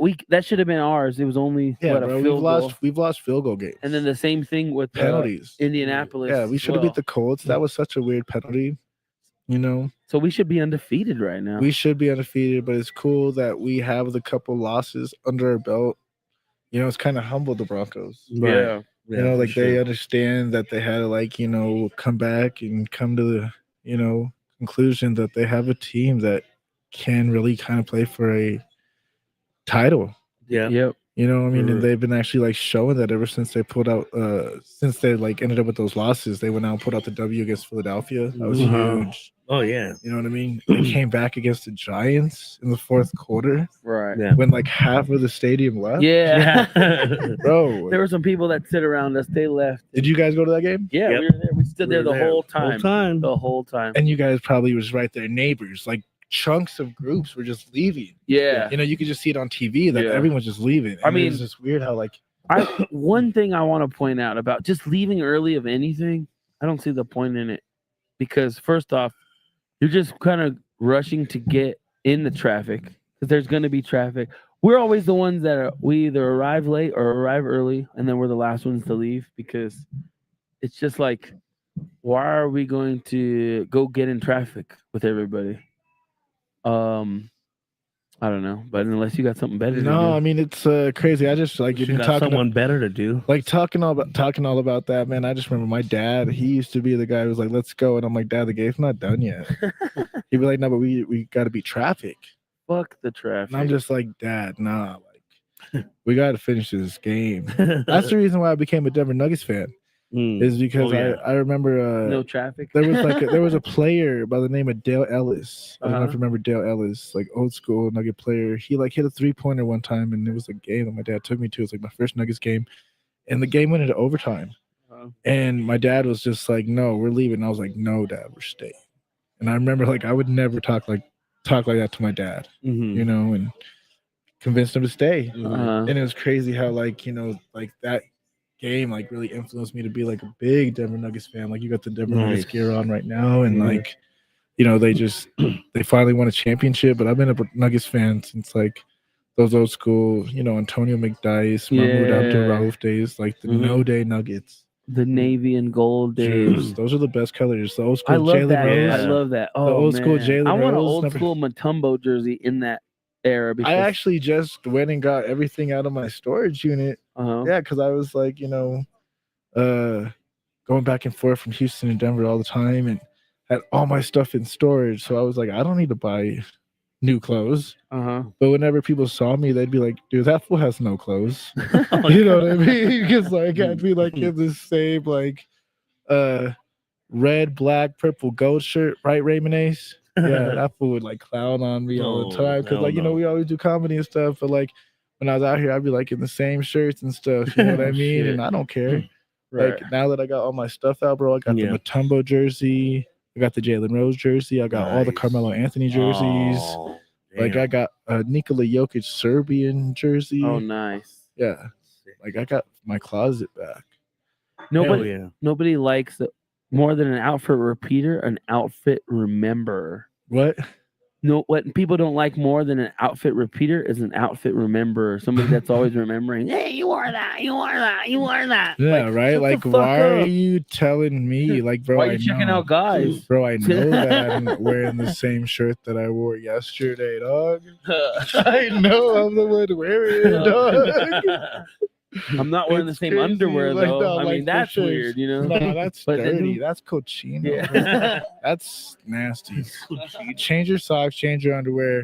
should have been ours. It was only a field goal. We've lost field goal games. And then the same thing with penalties. Indianapolis. Yeah, we should have beat the Colts. That was such a weird penalty. So we should be undefeated right now. We should be undefeated, but it's cool that we have the couple losses under our belt. It's kind of humbled the Broncos. Yeah. They understand that they had to come back and come to the, conclusion that they have a team that can really kind of play for a title. Yeah. Yep. And they've been actually showing that ever since they pulled out, since they ended up with those losses, they went out and put out the W against Philadelphia. That was huge. Oh yeah. You know what I mean? They came back against the Giants in the fourth quarter. Right. Yeah. When like half of the stadium left. Yeah. Bro. There were some people that sit around us. They left. Did you guys go to that game? Yeah, Yep. we were there. We stood We there were the there whole the whole time. time. The whole time. And you guys probably was right there, neighbors. Like chunks of groups were just leaving. Yeah. You know, you could just see it on TV that everyone's just leaving. And I mean, it's just weird how like one thing I want to point out about just leaving early of anything, I don't see the point in it. Because first off, you're just kind of rushing to get in the traffic because there's going to be traffic. We're always the ones that we either arrive late or arrive early, and then we're the last ones to leave because it's just like, why are we going to go get in traffic with everybody? I don't know, but unless you got something better to do. I mean it's crazy. I just like You been got talking someone better to do. like talking all about that, man. I just remember my dad, he used to be the guy who was like, let's go. And I'm like, Dad, the game's not done yet. He'd be like, no, but we gotta beat traffic. Fuck the traffic. And I'm just like, Dad, nah, like we gotta finish this game. That's the reason why I became a Denver Nuggets fan. Is because I remember no traffic. there was a player by the name of Dale Ellis. I don't know if you remember Dale Ellis, like old school Nugget player. He like hit a 3-pointer one time, and it was a game that my dad took me to. It was like my first Nuggets game, and the game went into overtime. And my dad was just like, "No, we're leaving." And I was like, "No, Dad, we're staying." And I remember like I would never talk like that to my dad, you know, and convinced him to stay. And it was crazy how like, you know, like that game like really influenced me to be like a big Denver Nuggets fan. Like you got the Denver Nuggets gear on right now, and like, you know, they finally won a championship. But I've been a Nuggets fan since like those old school, you know, Antonio McDyess, Mahmoud Abdul-Rauf days, like the no-day Nuggets, the navy and gold days. Those are the best colors. The old school I love Jalen that. Rose. I love that. Oh, the old school man. Jalen I want an Rose. old school Mutombo jersey in that era. I actually just went and got everything out of my storage unit. Yeah, because I was like, you know, going back and forth from Houston and Denver all the time, and had all my stuff in storage. So I was like, I don't need to buy new clothes. But whenever people saw me, they'd be like, dude, that fool has no clothes. You know what I mean? Because like I'd be like in the same like red, black, purple, gold shirt, right, Raymond Ace. Yeah, that fool would like clown on me all the time because like, you know, we always do comedy and stuff, but like when I was out here, I'd be like in the same shirts and stuff, you know what I mean? And I don't care. Like now that I got all my stuff out, bro, I got the Mutombo jersey, I got the Jalen Rose jersey, I got all the Carmelo Anthony jerseys. Like I got a Nikola Jokic Serbian jersey. Oh, nice. Yeah. Like I got my closet back. Nobody likes more than an outfit repeater, an outfit rememberer. What? No, what people don't like more than an outfit repeater is an outfit rememberer. Somebody that's always remembering. Hey, you wore that. You wore that. You wore that. Yeah, like, right. Like, why are you telling me? Like, bro, why are you checking out guys? Bro, I know that I'm wearing the same shirt that I wore yesterday, dog. I know I'm the one wearing it, dog. I'm not wearing the same underwear like, though. no, I like, mean, that's sure. weird, you know. No, that's But dirty. That's cochino. Yeah. That's nasty. Change your socks, change your underwear.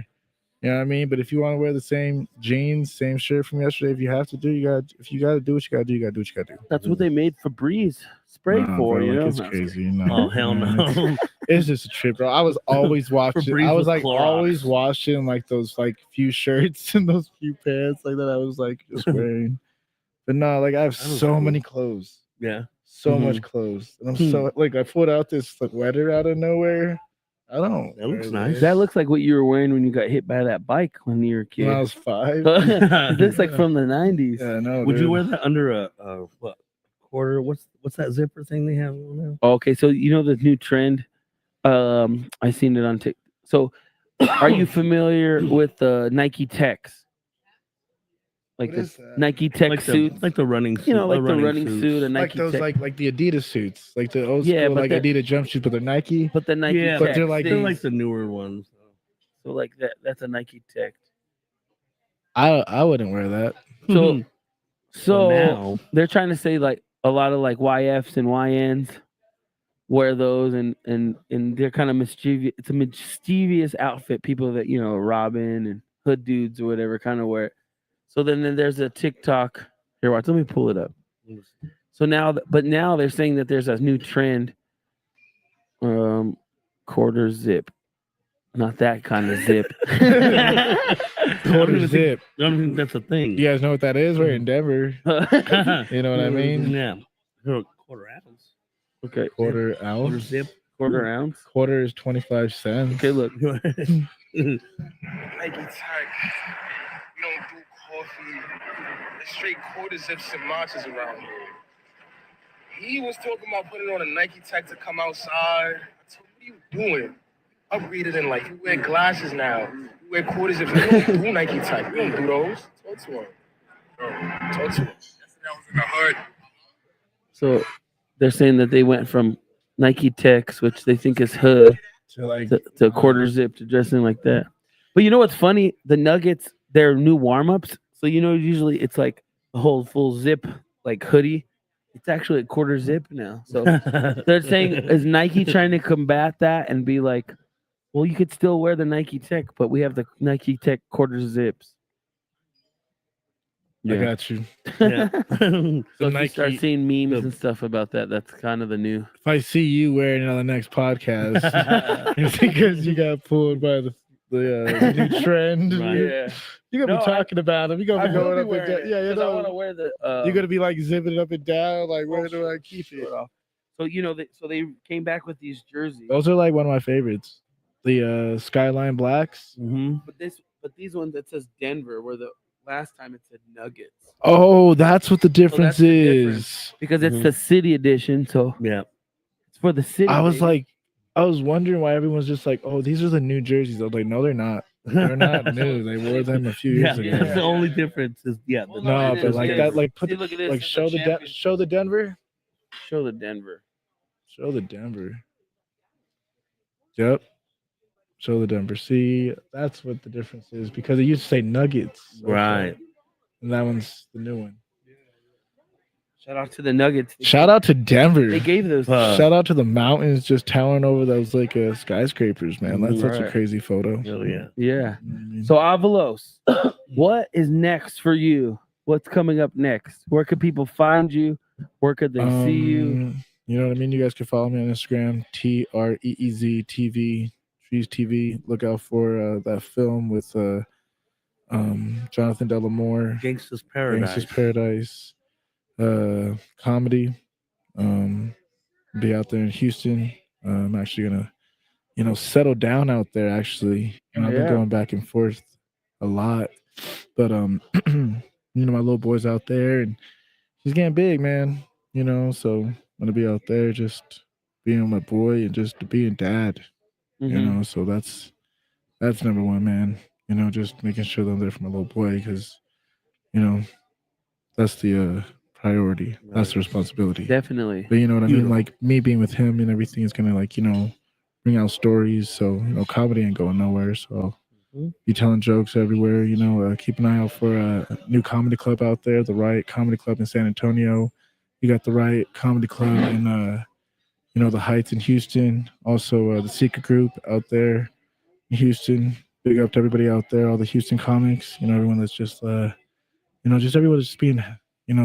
You know what I mean? But if you want to wear the same jeans, same shirt from yesterday, if you have to do, you got. If you got to do what you got to do, you got to do what you got to do. That's what they made Febreze spray for. Bro, You know, it's crazy. No, Oh hell no! It's just a trip, bro. I was always watching. Febreze I was with like Clorox. always watching like those like few shirts and those few pants like that. I was like just wearing. But no, like I have so many clothes. Yeah. So much clothes. And I'm so like I pulled out this sweater out of nowhere. I don't. That looks nice. that looks like what you were wearing when you got hit by that bike when you were a kid. When I was 5. It looks like from the 90s. Yeah, no. Would dude. you wear that under a what quarter? What's that zipper thing they have on now? Okay, so you know the new trend. I seen it on TikTok. So, are you familiar with the Nike Techs? Like What the is that? Nike Tech Like suits, like the running suit. you know, like the running suits. suit, a Like Nike those Tech. like the Adidas suits, like the old Yeah, school but like they're- Adidas jumpsuits, but they're Nike. But the Nike Yeah, But Tech they're like- They're things. like the newer ones. So like that's a Nike Tech. I wouldn't wear that. So now- they're trying to say like a lot of like YFs and YNs wear those, and they're kind of mischievous. It's a mischievous outfit. People that, you know, Robin and hood dudes or whatever kind of wear it. So then there's a TikTok. Here, watch. Let me pull it up. So now, but now they're saying that there's a new trend, quarter zip. Not that kind of zip. Quarter zip. I don't think that's a thing. You guys know what that is? We're in Denver. You know what I mean? Yeah. Quarter ounce. Okay. Quarter ounce. Quarter zip. Quarter ounce. Quarter is 25 cents. Okay, look. Nike Tech. We don't do coffee. It's straight quarter zips and matches around here. He was talking about putting on a Nike Tech to come outside. I told him, what are you doing? Upgraded in life. You wear glasses now. You wear quarter zips. We don't do Nike Tech. We don't do those. Talk to him. Talk to him. Yesterday I was in the hood. So they're saying that they went from Nike Techs, which they think is hood, to quarter zip to dressing like that. But you know what's funny? The Nuggets, their new warm-ups. So usually it's like a whole full zip like hoodie. It's actually a quarter zip now. So they're saying, is Nike trying to combat that and be like, well, you could still wear the Nike Tech, but we have the Nike Tech quarter zips. I got you. Yeah. So if you start seeing memes and stuff about that, that's kind of the new. If I see you wearing it on the next podcast, it's because you got pulled by the new trend. Right. Yeah. You're gonna be talking about them. You're gonna be going up and down. Yeah, I want to wear the. You're gonna be like zipping it up and down. Like, where do I keep it? So they came back with these jerseys. Those are like one of my favorites. The Skyline Blacks. Mm-hmm. But these ones that says Denver, where the last time it said Nuggets. Oh, that's what the difference is. Because it's the city edition. So yeah, it's for the city. I was wondering why everyone's just like, oh, these are the new jerseys. I was like, no, they're not. They're not new. They wore them a few years ago. That's the only difference is No, but like that, like put look at this, like show the Denver. Show the Denver. Show the Denver. Yep. Show the Denver. See, that's what the difference is because it used to say Nuggets. Right. And that one's the new one. Shout out to the Nuggets. Shout out to Denver. They gave those. Shout out to the mountains just towering over those like skyscrapers, man. That's such a crazy photo. Oh yeah. Yeah. So Avalos, what is next for you? What's coming up next? Where could people find you? Where could they see you? You know what I mean? You guys can follow me on Instagram, TREEZTV, TREEZTV. Look out for that film with Jonathan Delamore. Gangsta's Paradise. Comedy. Be out there in Houston. I'm actually gonna, settle down out there. Actually, I've been going back and forth a lot, but my little boy's out there and he's getting big, man. So I'm gonna be out there just being with my boy and just being dad. So that's number one, man. Just making sure that I'm there for my little boy because, that's the priority. Right. That's the responsibility. Definitely. But you know what I mean? Like me being with him and everything is gonna bring out stories. So, comedy ain't going nowhere. So be telling jokes everywhere, keep an eye out for a new comedy club out there, the Riot Comedy Club in San Antonio. You got the Riot Comedy Club in the Heights in Houston. Also the Secret Group out there in Houston. Big up to everybody out there, all the Houston comics, everyone that's just just everyone just being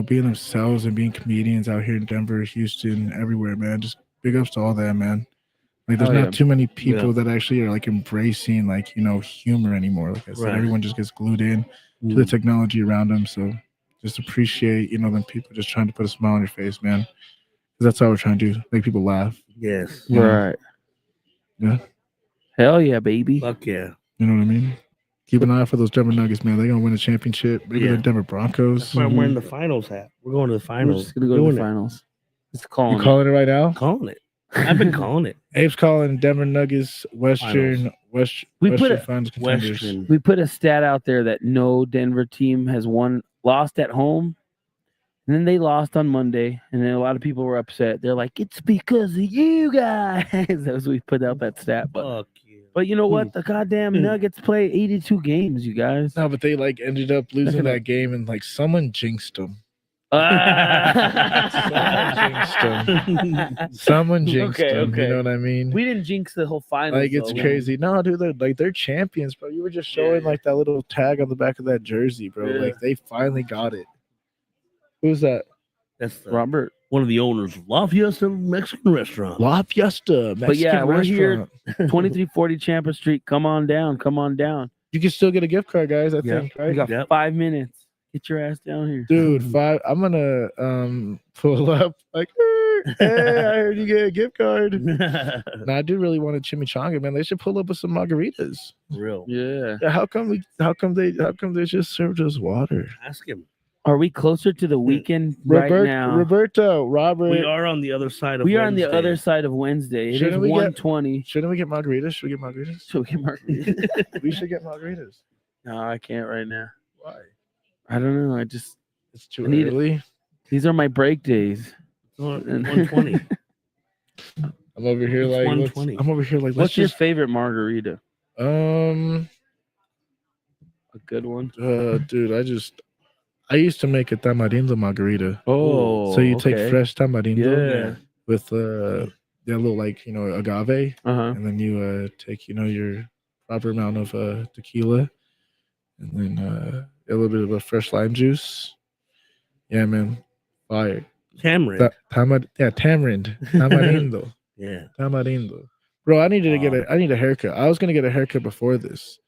being themselves and being comedians out here in Denver, Houston, everywhere, man. Just big ups to all that, man. Like, there's not too many people that actually are like embracing humor anymore. Like I said, everyone just gets glued in to the technology around them. So just appreciate, them people just trying to put a smile on your face, man. Because that's how we're trying to do, make people laugh. Yes. Right. Yeah. Hell yeah, baby. Fuck yeah. You know what I mean? Keep an eye out for those Denver Nuggets, man. They're going to win a championship. Bigger than Denver Broncos. That's why I'm wearing the finals hat. We're going to the finals. We're just going to go to the finals. Just calling You calling it right now? Calling it. I've been calling it. Abe's calling Denver Nuggets Western Finals contenders. We put a stat out there that no Denver team has lost at home. And then they lost on Monday, and then a lot of people were upset. They're like, it's because of you guys. As we put out that stat. Fuck you. But you know what? The goddamn Nuggets play 82 games, you guys. No, but they ended up losing that game, and someone jinxed them. Someone jinxed them. You know what I mean? We didn't jinx the whole final. It's crazy. No, dude, they're champions, bro. You were just showing that little tag on the back of that jersey, bro. Yeah. They finally got it. Who's that? That's Robert. one of the owners of La Fiesta Mexican Restaurant. La Fiesta Mexican But yeah, we're here, restaurant. 2340 Champa Street. Come on down. Come on down. You can still get a gift card, guys. I Yeah. think, We right? got 5 minutes. Get your ass down here. Dude, I'm gonna pull up like, hey, I heard you get a gift card. No, I do really want a chimichanga, man. They should pull up with some margaritas. Real. Yeah. Yeah, how come they just served us water? Ask him. Are we closer to the weekend right now? Robert. We are on the other side of We are on the Wednesday. other side of Wednesday. It is Shouldn't we get- 1:20. Shouldn't we get margaritas? Should we get margaritas? Should we get margaritas? We should get margaritas. No, I can't right now. Why? I don't know. It's too I need it. early. These are my break days. 120. I'm over here It's like 120. I'm over here like What's your favorite margarita? um A good one. dude, I used to make a tamarindo margarita. Oh, So you take okay. fresh tamarindo Yeah. with a little like agave, Uh-huh. and then you take your proper amount of tequila, and then a little bit of a fresh lime juice. Yeah, man, fire. Tamarind. Tamarind, tamarindo, Yeah. tamarindo. Bro, I need a haircut. I was gonna get a haircut before this,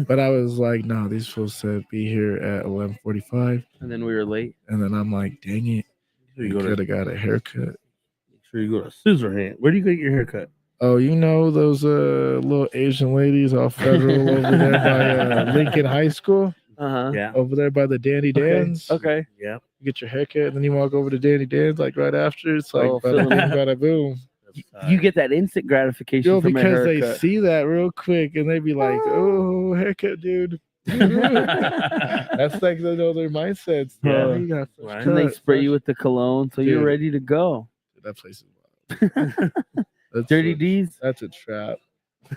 but I was like, no, these fools said be here at 11:45, And then we were late. and then I'm like, dang it, You you go to- could have got a haircut. Make sure you go to Scissor Hand. Where do you get your haircut? Oh, you know those little Asian ladies off Federal over there by Lincoln High School? Uh-huh. Yeah. Over there by the Danny Dan's. Okay. Yeah. You get your haircut, and then you walk over to Danny Dan's like right after. It's like Oh, bada feeling bing, it. bada boom. You get that instant gratification Yo, from a because they haircut. see that real quick, and they be like, "Oh, haircut, dude." That's like their mindsets. Yeah. You got fresh Right. And they cut, spray fresh- you with the cologne, so you're Dude. ready to go. That place is wild. That's Dirty a- D's. That's a trap.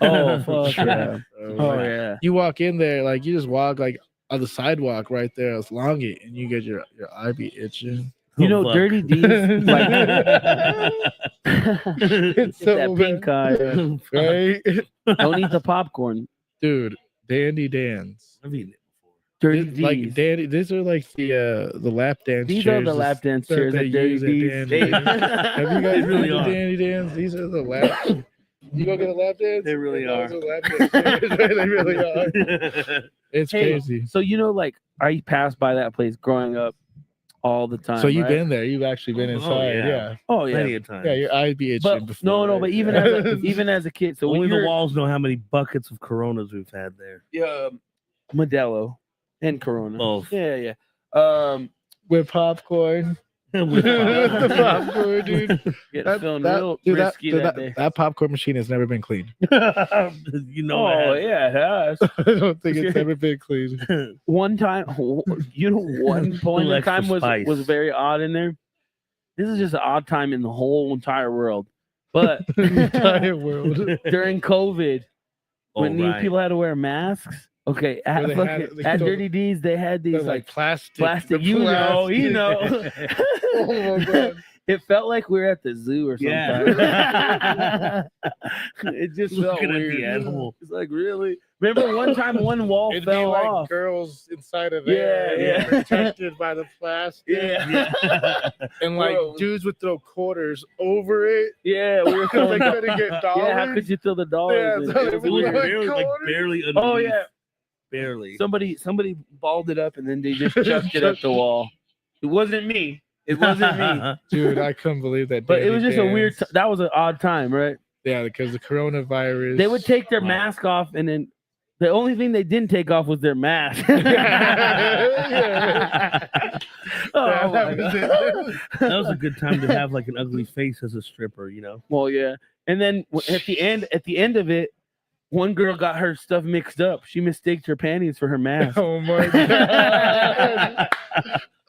Oh fuck Trap, yeah. bro. Oh Like, yeah. You walk in there, like you just walk like on the sidewalk right there, it's long it, and you get your eye be itching. You Oh, know, fuck. Dirty D's. Like, It's get that so pink eye. Right? Don't eat the popcorn. Dude, Dandy Dan's. I've eaten it. Dirty This- D's. like Dandy, these are like the lap dance These chairs. are the lap dance that chairs they at Dirty use at D's. Dandy They- Dan's. Have you guys They really been to are. Dandy Dan's? These are the lap. You go get a lap dance? They really Those are. lap dance chairs. They really are. It's Hey, crazy. So you know, like I passed by that place growing up all the time. So you've right? been there. You've actually been Oh, inside. yeah. Yeah. Oh yeah. Plenty of times. Yeah, your eyes be itching But before. no, right? but even Yeah. as a kid. So when Only the you're walls know how many buckets of Coronas we've had there. Modelo and Corona. Both. Yeah. with popcorn. With The popcorn, dude. Getting feeling real risky that day. That popcorn machine has never been cleaned. You know. Oh it yeah, it has. I don't think it's ever been cleaned. One time, one point in Extra time spice. was very odd in there. This is just an odd time in the whole entire world. But Entire world. during COVID, when these right. people had to wear masks. Okay, Where at, they fucking, had- they at throw- Dirty D's, they had these They're like plastic. plastic. the You know. plastic. Oh my god. It felt like we were at the zoo or something. Yeah. It just felt Looking at weird. the animal. It's like, really? Remember one time one wall It'd be fell like off. girls inside of Yeah, there, yeah. protected by the plastic. Yeah. And like Bro. dudes would throw quarters over it Yeah, we were because they throwing couldn't get dollars. Yeah, how could you throw the dollars? Yeah, in? so It they was would It was weird. like- barely underneath. Oh yeah, Barely. somebody balled it up and then they just chucked it at the wall. It wasn't me. It wasn't me. Dude, I couldn't believe that. But it Danny was just a weird. Dan's. That was an odd time, right? Yeah, because the coronavirus. They would take their mask off, and then the only thing they didn't take off was their mask. Oh, my God. That was a good time to have like an ugly face as a stripper, you know. Well, yeah. And then at the end of it, one girl got her stuff mixed up. She mistaked her panties for her mask. Oh my god.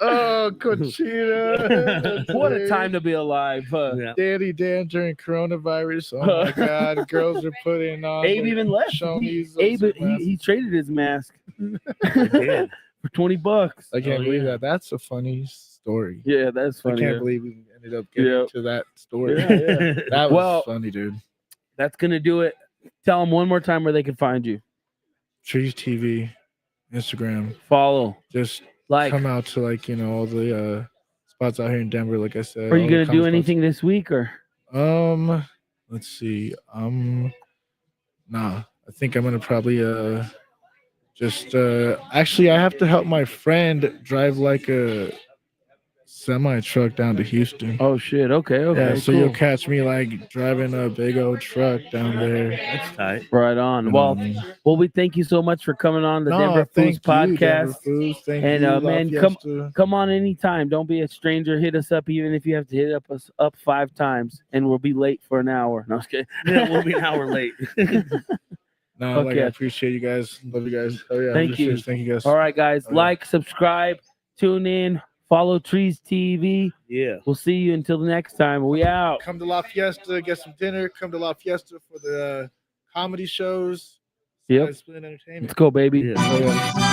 Oh, Cochina. What a time to be alive. Yeah. Danny Dan during coronavirus. Oh my god. Girls are putting on. Abe even left. Shoney's Abe, he traded his mask Yeah. for $20. I can't Oh, believe yeah. that. That's a funny story. Yeah, that's I funny. can't believe we ended up getting Yeah. to that story. Yeah, yeah. That was Well- funny, dude. That's gonna do it. Tell them one more time where they can find you. TREEZTV, Instagram. Follow, Just like, come out to all the spots out here in Denver. Like I said, Are you all the gonna do comedy anything this week or? spots. Let's see. Nah. I think I'm gonna probably just actually I have to help my friend drive like a semi truck down to Houston. Oh shit! Okay. Yeah, so cool. you'll catch me like driving a big old truck down there. That's tight. Right on. You know Well, what I mean? we thank you so much for coming on the Denver Foos thank you, Denver podcast. Foos. Thank And you, man, La Fiesta. come on anytime. Don't be a stranger. Hit us up, even if you have to hit us up 5 times, and we'll be late for an hour. No, I'm just kidding. Yeah, we'll be an hour late. No, like Okay. I appreciate you guys. Love you guys. Oh yeah, Thank you. Thank you guys. All right, guys. Oh, yeah. Like, subscribe, tune in, follow TREEZTV. Yeah. We'll see you until the next time. We out. Come to La Fiesta, get some dinner. Come to La Fiesta for the comedy shows. Yep. Split entertainment. Let's go, baby. Yeah. Oh, yeah.